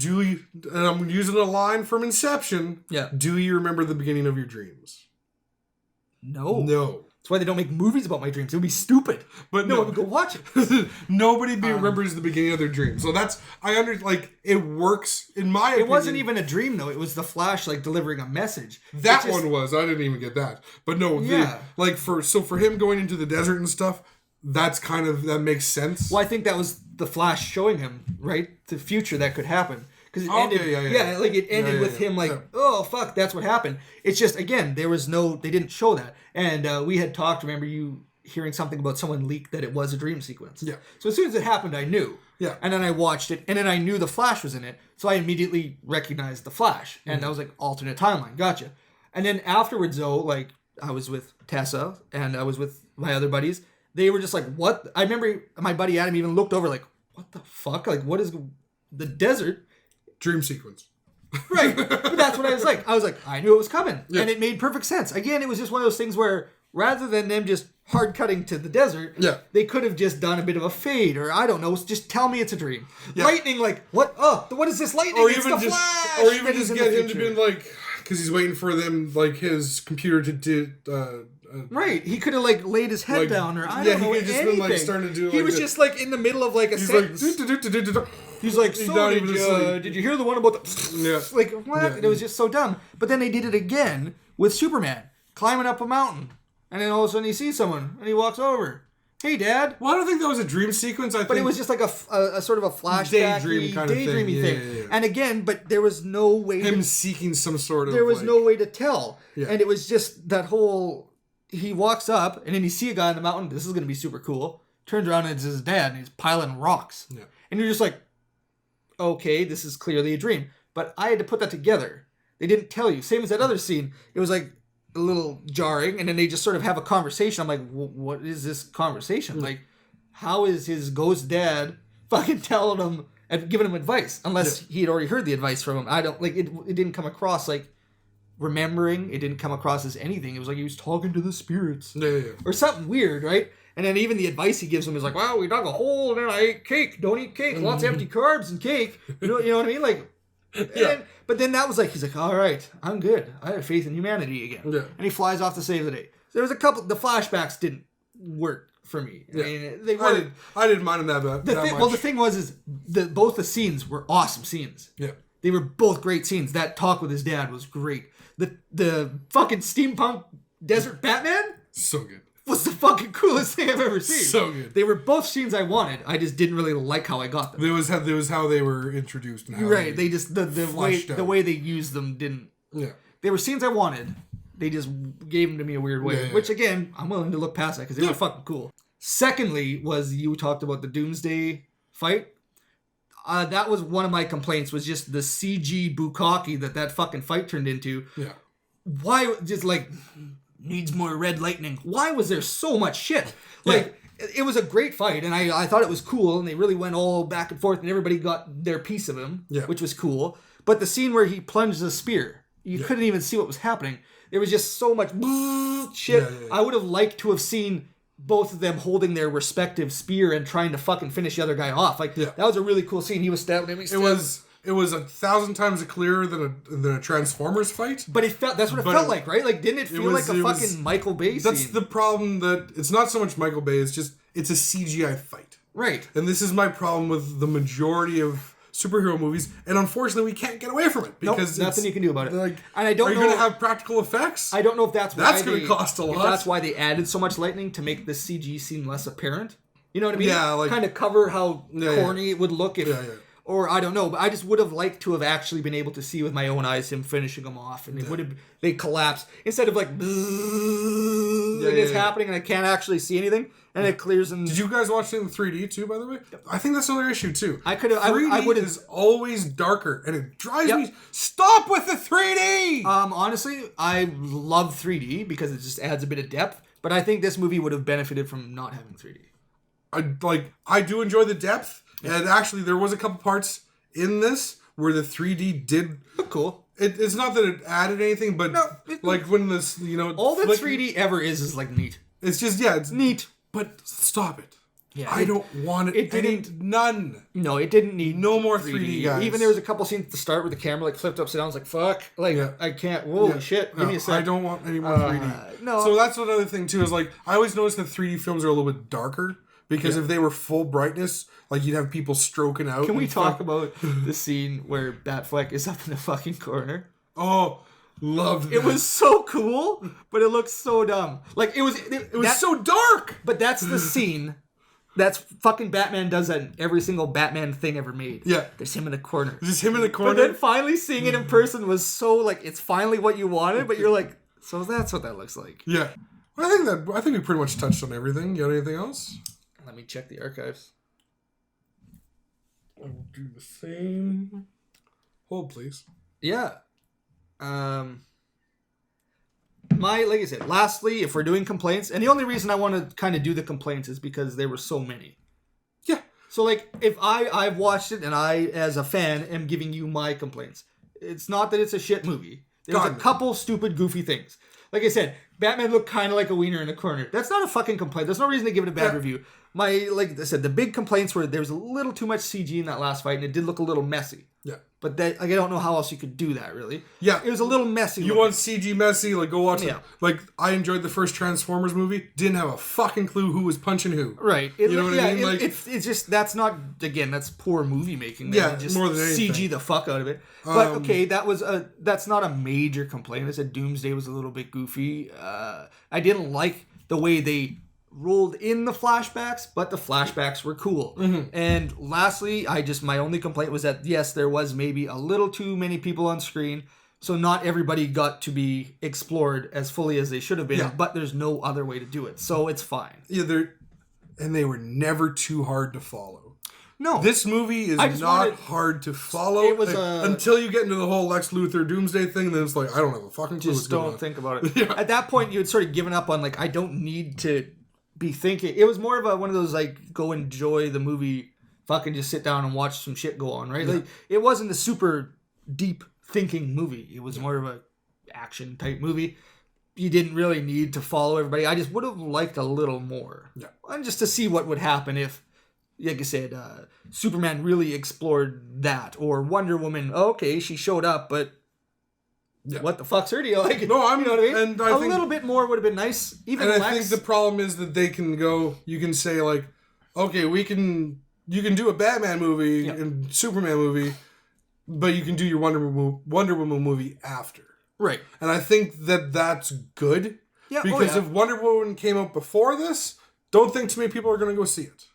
And I'm using a line from Inception. Yeah. Do you remember the beginning of your dreams? No. No. That's why they don't make movies about my dreams. It would be stupid. But no one would go watch it. Nobody remembers the beginning of their dreams. So that's... it works, in my opinion. It wasn't even a dream, though. It was the Flash, like, delivering a message. One was. I didn't even get that. But no, yeah. For him going into the desert and stuff, that's kind of... That makes sense. Well, I think that was the Flash showing him, right? The future that could happen. Because it ended... Yeah, like, it ended with him, like, oh, fuck, that's what happened. It's just, again, there was no... They didn't show that. And we had talked, remember you hearing something about someone leaked that it was a dream sequence. Yeah. So as soon as it happened, I knew. Yeah. And then I watched it, and then I knew the Flash was in it, so I immediately recognized the Flash. And I was like, alternate timeline, gotcha. And then afterwards, though, like, I was with Tessa, and I was with my other buddies. They were just like, what? I remember my buddy Adam even looked over like, what the fuck? Like, what is the desert? Dream sequence. Right. But that's what I was like. I was like, I knew it was coming. Yeah. And it made perfect sense. Again, it was just one of those things where rather than them just hard cutting to the desert, they could have just done a bit of a fade, or I don't know, just tell me it's a dream. Yeah. Lightning, like, what? Oh, what is this lightning? Or it's even the just, Flash! Or even just get him to be like, because he's waiting for them, like, his computer to do... right, he could have like laid his head down, or I don't know, he could just anything. been like starting to do. He was just like in the middle of like a sentence. He's like, so did you hear the one about the... Yeah. Like, what? Yeah. It was just so dumb. But then they did it again with Superman, climbing up a mountain. And then all of a sudden he sees someone, and he walks over. Hey, Dad. Well, I don't think that was a dream sequence. But it was just like a sort of a flashback, daydreamy kind of thing. Yeah. And again, but there was no way... Him seeking some sort of... There was no way to tell. Yeah. And it was just that whole... He walks up, and then you see a guy on the mountain. This is going to be super cool. Turns around, and it's his dad, and he's piling rocks. Yeah. And you're just like, okay, this is clearly a dream. But I had to put that together. They didn't tell you. Same as that other scene. It was like a little jarring, and then they just sort of have a conversation. I'm like, what is this conversation? Like, how is his ghost dad fucking telling him and giving him advice? Unless he had already heard the advice from him. I don't, like, it didn't come across like remembering. It didn't come across as anything. It was like he was talking to the spirits. Or something weird, right? And then even the advice he gives him is like, wow, we dug a hole and then I ate cake. Don't eat cake. Lots of empty carbs and cake. You know what I mean? Like, but then that was like, he's like, all right, I'm good. I have faith in humanity again. Yeah. And he flies off to save the day. So there was a couple, the flashbacks didn't work for me. I mean, they weren't. I didn't mind them that much. Well, the thing was both the scenes were awesome scenes. Yeah. They were both great scenes. That talk with his dad was great. The fucking steampunk desert Batman? So good. Was the fucking coolest thing I've ever seen. So good. They were both scenes I wanted. I just didn't really like how I got them. There was how they were introduced. And how they just the way they used them didn't. Yeah. They were scenes I wanted. They just gave them to me a weird way. Which again, I'm willing to look past that because they were fucking cool. Secondly, was you talked about the Doomsday fight. That was one of my complaints. Was just the CG bukkake that fucking fight turned into. Yeah. Why just like. Needs more red lightning. Why was there so much shit? Like, it was a great fight, and I thought it was cool, and they really went all back and forth, and everybody got their piece of him, which was cool. But the scene where he plunged the spear, you couldn't even see what was happening. There was just so much shit. I would have liked to have seen both of them holding their respective spear and trying to fucking finish the other guy off. Like, that was a really cool scene. He was stabbing him. It was 1,000 times clearer than a Transformers fight. But that's what it felt like, right? Like, didn't it feel like a fucking Michael Bay scene? That's the problem, that it's not so much Michael Bay, it's a CGI fight. Right. And this is my problem with the majority of superhero movies, and unfortunately we can't get away from it. Because nothing you can do about it. Like, and I don't know... Are you going to have practical effects? I don't know if that's going to cost a lot. If that's why they added so much lightning, to make the CG seem less apparent. You know what I mean? Yeah, like... Kind of cover how corny it would look if... Or I don't know, but I just would have liked to have actually been able to see with my own eyes him finishing them off, and it would have they collapse instead of like it's happening and I can't actually see anything, and it clears. And did you guys watch it in 3D too? By the way, I think that's another issue too. I could have. 3D I would have. is always darker, and it drives me. Stop with the 3D. Honestly, I love 3D because it just adds a bit of depth. But I think this movie would have benefited from not having 3D. I do enjoy the depth. And actually, there was a couple parts in this where the 3D did look cool. It's not that it added anything, but like when this, all that 3D ever is like neat. It's just it's neat. But stop it. Yeah, I don't want it. It didn't. None. No, it didn't need no more 3D guys. Even there was a couple scenes at the start where the camera like flipped upside down. I was like, "Fuck!" I can't. Holy shit! Give me a sec. I don't want any more 3D. No. So that's another thing too. Is like I always notice that 3D films are a little bit darker. Because if they were full brightness, like you'd have people stroking out. Can we talk about the scene where Batfleck is up in the fucking corner? Oh, loved that. It was so cool, but it looked so dumb. Like it was so dark. But that's the scene. That's fucking Batman does that in every single Batman thing ever made. Yeah. There's him in the corner. Just him in the corner. But then finally seeing it in person was so like it's finally what you wanted, but you're like, so that's what that looks like. Yeah. I think we pretty much touched on everything. You got anything else? Let me check the archives. I'll do the same. Hold, please. Yeah. Like I said, lastly, if we're doing complaints, and the only reason I want to kind of do the complaints is because there were so many. Yeah. So, like, if I've watched it and I, as a fan, am giving you my complaints, it's not that it's a shit movie. There's a couple stupid, goofy things. Like I said, Batman looked kind of like a wiener in the corner. That's not a fucking complaint. There's no reason to give it a bad review. Like I said, the big complaints were there was a little too much CG in that last fight, and it did look a little messy. Yeah. But I don't know how else you could do that, really. Yeah. It was a little messy. You want CG messy? Like, go watch it. Like, I enjoyed the first Transformers movie. Didn't have a fucking clue who was punching who. Right. You know what I mean? Like, it's just, that's not, again, that's poor movie making. Just more than anything. CG the fuck out of it. But, okay, that's not a major complaint. I said Doomsday was a little bit goofy. I didn't like the way they rolled in the flashbacks, but the flashbacks were cool. Mm-hmm. And lastly, my only complaint was that yes, there was maybe a little too many people on screen, so not everybody got to be explored as fully as they should have been, but there's no other way to do it, so it's fine. Yeah, they were never too hard to follow. No. This movie is not hard to follow. It was until you get into the whole Lex Luthor Doomsday thing, then it's like, I don't have a fucking clue. Just don't think about it. Yeah. At that point, you had sort of given up on, like, I don't need to be thinking. It was more of one of those, like, go enjoy the movie, fucking just sit down and watch some shit go on, right? Yeah. Like, it wasn't a super deep thinking movie. It was more of a action type movie. You didn't really need to follow everybody. I just would have liked a little more. Yeah. And just to see what would happen if, like I said, Superman really explored that. Or Wonder Woman, okay, she showed up, but what the fuck's her deal? Like, no, you know what I mean? And a little bit more would have been nice. Even and I think the problem is that they can go, you can say like, okay, you can do a Batman movie and Superman movie, but you can do your Wonder Woman movie after. Right. And I think that that's good. Yeah. Because if Wonder Woman came out before this, don't think too many people are going to go see it.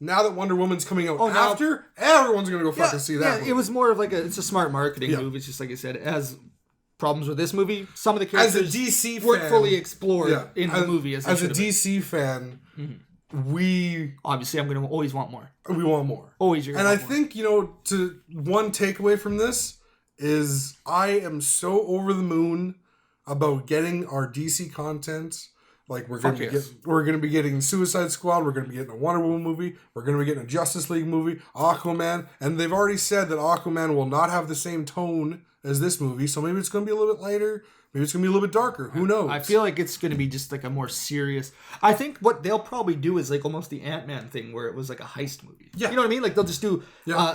Now that Wonder Woman's coming out after, everyone's going to go fucking see that movie. It was more of like it's a smart marketing move. It's just like I said, it has problems with this movie. Some of the characters as a DC weren't fan, fully explored in the movie. As a DC fan, we... Obviously, I'm going to always want more. We want more. Always. And I think, one takeaway from this is I am so over the moon about getting our DC content. Like, we're going to be getting Suicide Squad. We're going to be getting a Wonder Woman movie. We're going to be getting a Justice League movie. Aquaman. And they've already said that Aquaman will not have the same tone as this movie. So maybe it's going to be a little bit lighter. Maybe it's going to be a little bit darker. Who knows? I feel like it's going to be just like a more serious... I think what they'll probably do is like almost the Ant-Man thing where it was like a heist movie. Yeah. You know what I mean? Like they'll just do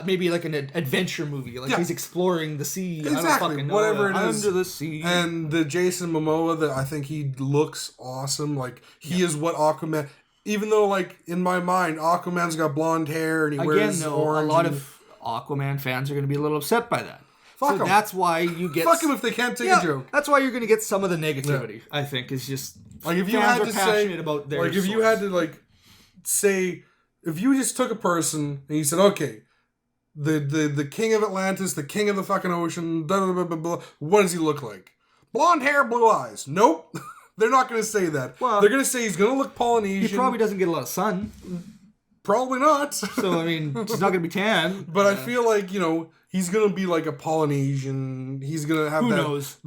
maybe like an adventure movie. Like he's exploring the sea. Exactly. I don't fucking know. Whatever it is. Under the sea. And the Jason Momoa, that I think he looks awesome. Like he is what Aquaman... Even though like in my mind, Aquaman's got blonde hair and he wears orange. A lot of Aquaman fans are going to be a little upset by that. Fuck so that's why you get... Fuck them if they can't take a joke. That's why you're going to get some of the negativity, I think, is just... Like, if you had to say... About their like, if you had to, like, say... If you just took a person and you said, okay, the king of Atlantis, the king of the fucking ocean, blah, blah, blah, blah, blah. What does he look like? Blonde hair, blue eyes. Nope. They're not going to say that. Well, they're going to say he's going to look Polynesian. He probably doesn't get a lot of sun. Probably not. So, I mean, he's not going to be tan. But I feel like, he's going to be like a Polynesian. He's going to have Who knows?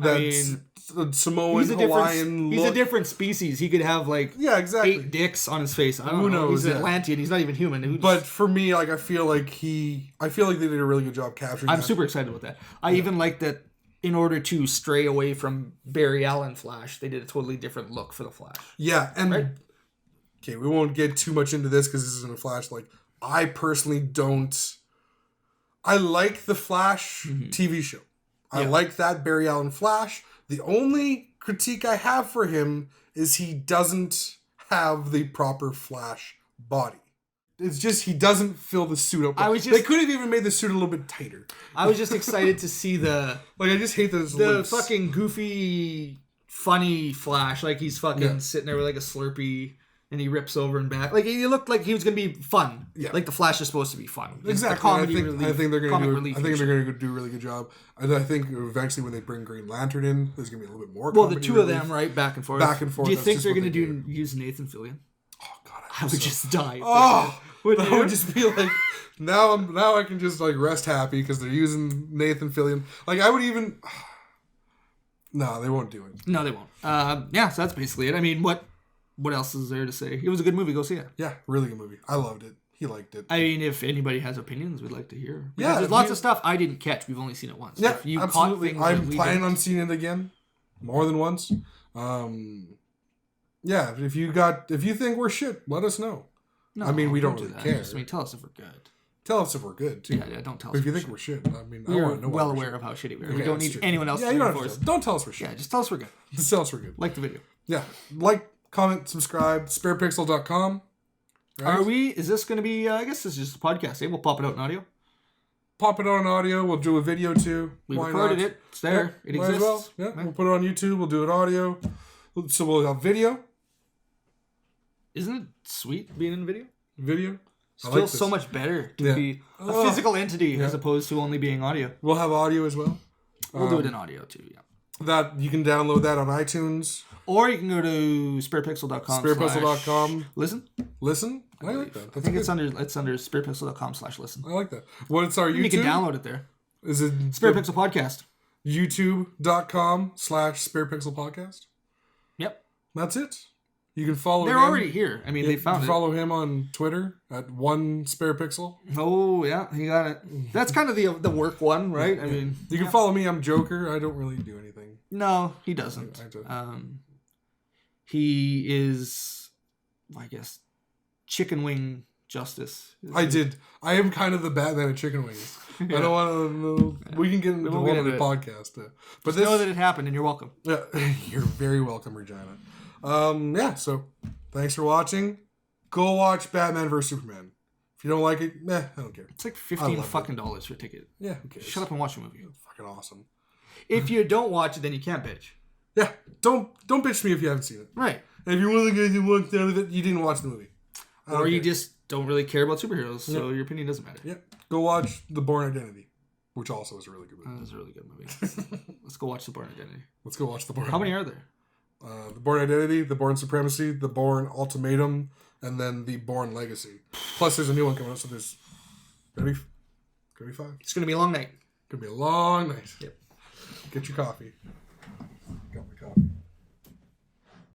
Samoan, Hawaiian look. He's a different species. He could have, exactly. 8 dicks on his face. Who knows? He's Atlantean. He's not even human. But for me, I feel like they did a really good job capturing I'm super excited about that. I even like that in order to stray away from Barry Allen Flash, they did a totally different look for the Flash. Yeah, and... Right? Okay, we won't get too much into this because this isn't a Flash. I personally don't... I like the Flash TV show. I like that Barry Allen Flash. The only critique I have for him is he doesn't have the proper Flash body. It's just he doesn't fill the suit up. They could have even made the suit a little bit tighter. I was just excited to see the... I just hate those lips. Fucking goofy, funny Flash. He's fucking sitting there with a Slurpee... And he rips over and back. He looked like he was going to be fun. Yeah. The Flash is supposed to be fun. Exactly. I think they're going to do a really good job. I think eventually when they bring Green Lantern in, there's going to be a little bit more. Well, the two of them, right? Back and forth. Back and forth. Do you think they're going to use Nathan Fillion? Oh, God. I would just die. Oh! I would just be like, now I can just rest happy because they're using Nathan Fillion. I would even... No, they won't do it. No, they won't. So that's basically it. I mean, What else is there to say? It was a good movie. Go see it. Yeah, really good movie. I loved it. He liked it. I mean, if anybody has opinions, we'd like to hear. Because there's lots of stuff I didn't catch. We've only seen it once. Yeah, absolutely. I'm planning on seeing it again, more than once. Yeah, if you think we're shit, let us know. No, I mean, we don't really care. Tell us if we're good. Tell us if we're good too. Yeah, don't tell us. But if you think we're shit, I mean, I we're want to know. Well aware of how shitty we are. We don't need anyone else to reinforce. Don't tell us we're shit. Yeah, just tell us we're good. Just tell us we're good. Like the video. Yeah, comment, subscribe, SparePixel.com. Right? Is this going to be, I guess this is just a podcast. We'll pop it out in audio. Pop it out in audio. We'll do a video too. We recorded it. It's there. It exists. As well. Yeah, we'll put it on YouTube. We'll do it audio. So we'll have video. Isn't it sweet being in video? Video. It feels so much better to be a physical entity as opposed to only being audio. We'll have audio as well. We'll do it in audio too, yeah. That you can download that on iTunes. Or you can go to SparePixel.com. SparePixel.com. Listen? I like that. I think it's under SparePixel.com/listen. I like that. What's our YouTube? You can download it there. Is it SparePixel Podcast? YouTube.com/SparePixel Podcast. Yep. That's it. You can follow They're already here. I mean, they found it. Follow him on Twitter at @1SparePixel. Oh, yeah. He got it. That's kind of the work one, right? I mean... You can follow me. I'm Joker. I don't really do anything. No, he doesn't. I don't. He is, I guess, Chicken Wing Justice. I am kind of the Batman of Chicken Wings. Yeah. I don't want to... We can get into one of the podcast. But just know that it happened and you're welcome. Yeah, you're very welcome, Regina. So thanks for watching. Go watch Batman vs Superman. If you don't like it, I don't care. It's like $15 fucking dollars for a ticket. Yeah, who cares? Shut up and watch the movie. It's fucking awesome. If you don't watch it, then you can't bitch. Yeah, don't bitch me if you haven't seen it. Right. And if you're one of the guys who walked out of it, you didn't watch the movie. Or you just don't really care about superheroes, so your opinion doesn't matter. Yeah. Go watch The Bourne Identity, which also is a really good movie. That was a really good movie. Let's go watch The Bourne Identity. Let's go watch The Bourne. How many are there? The Bourne Identity, The Bourne Supremacy, The Bourne Ultimatum, and then The Bourne Legacy. Plus, there's a new one coming out, so there's gonna be 5. It's gonna be a long night. Gonna be a long night. Yep. Get your coffee.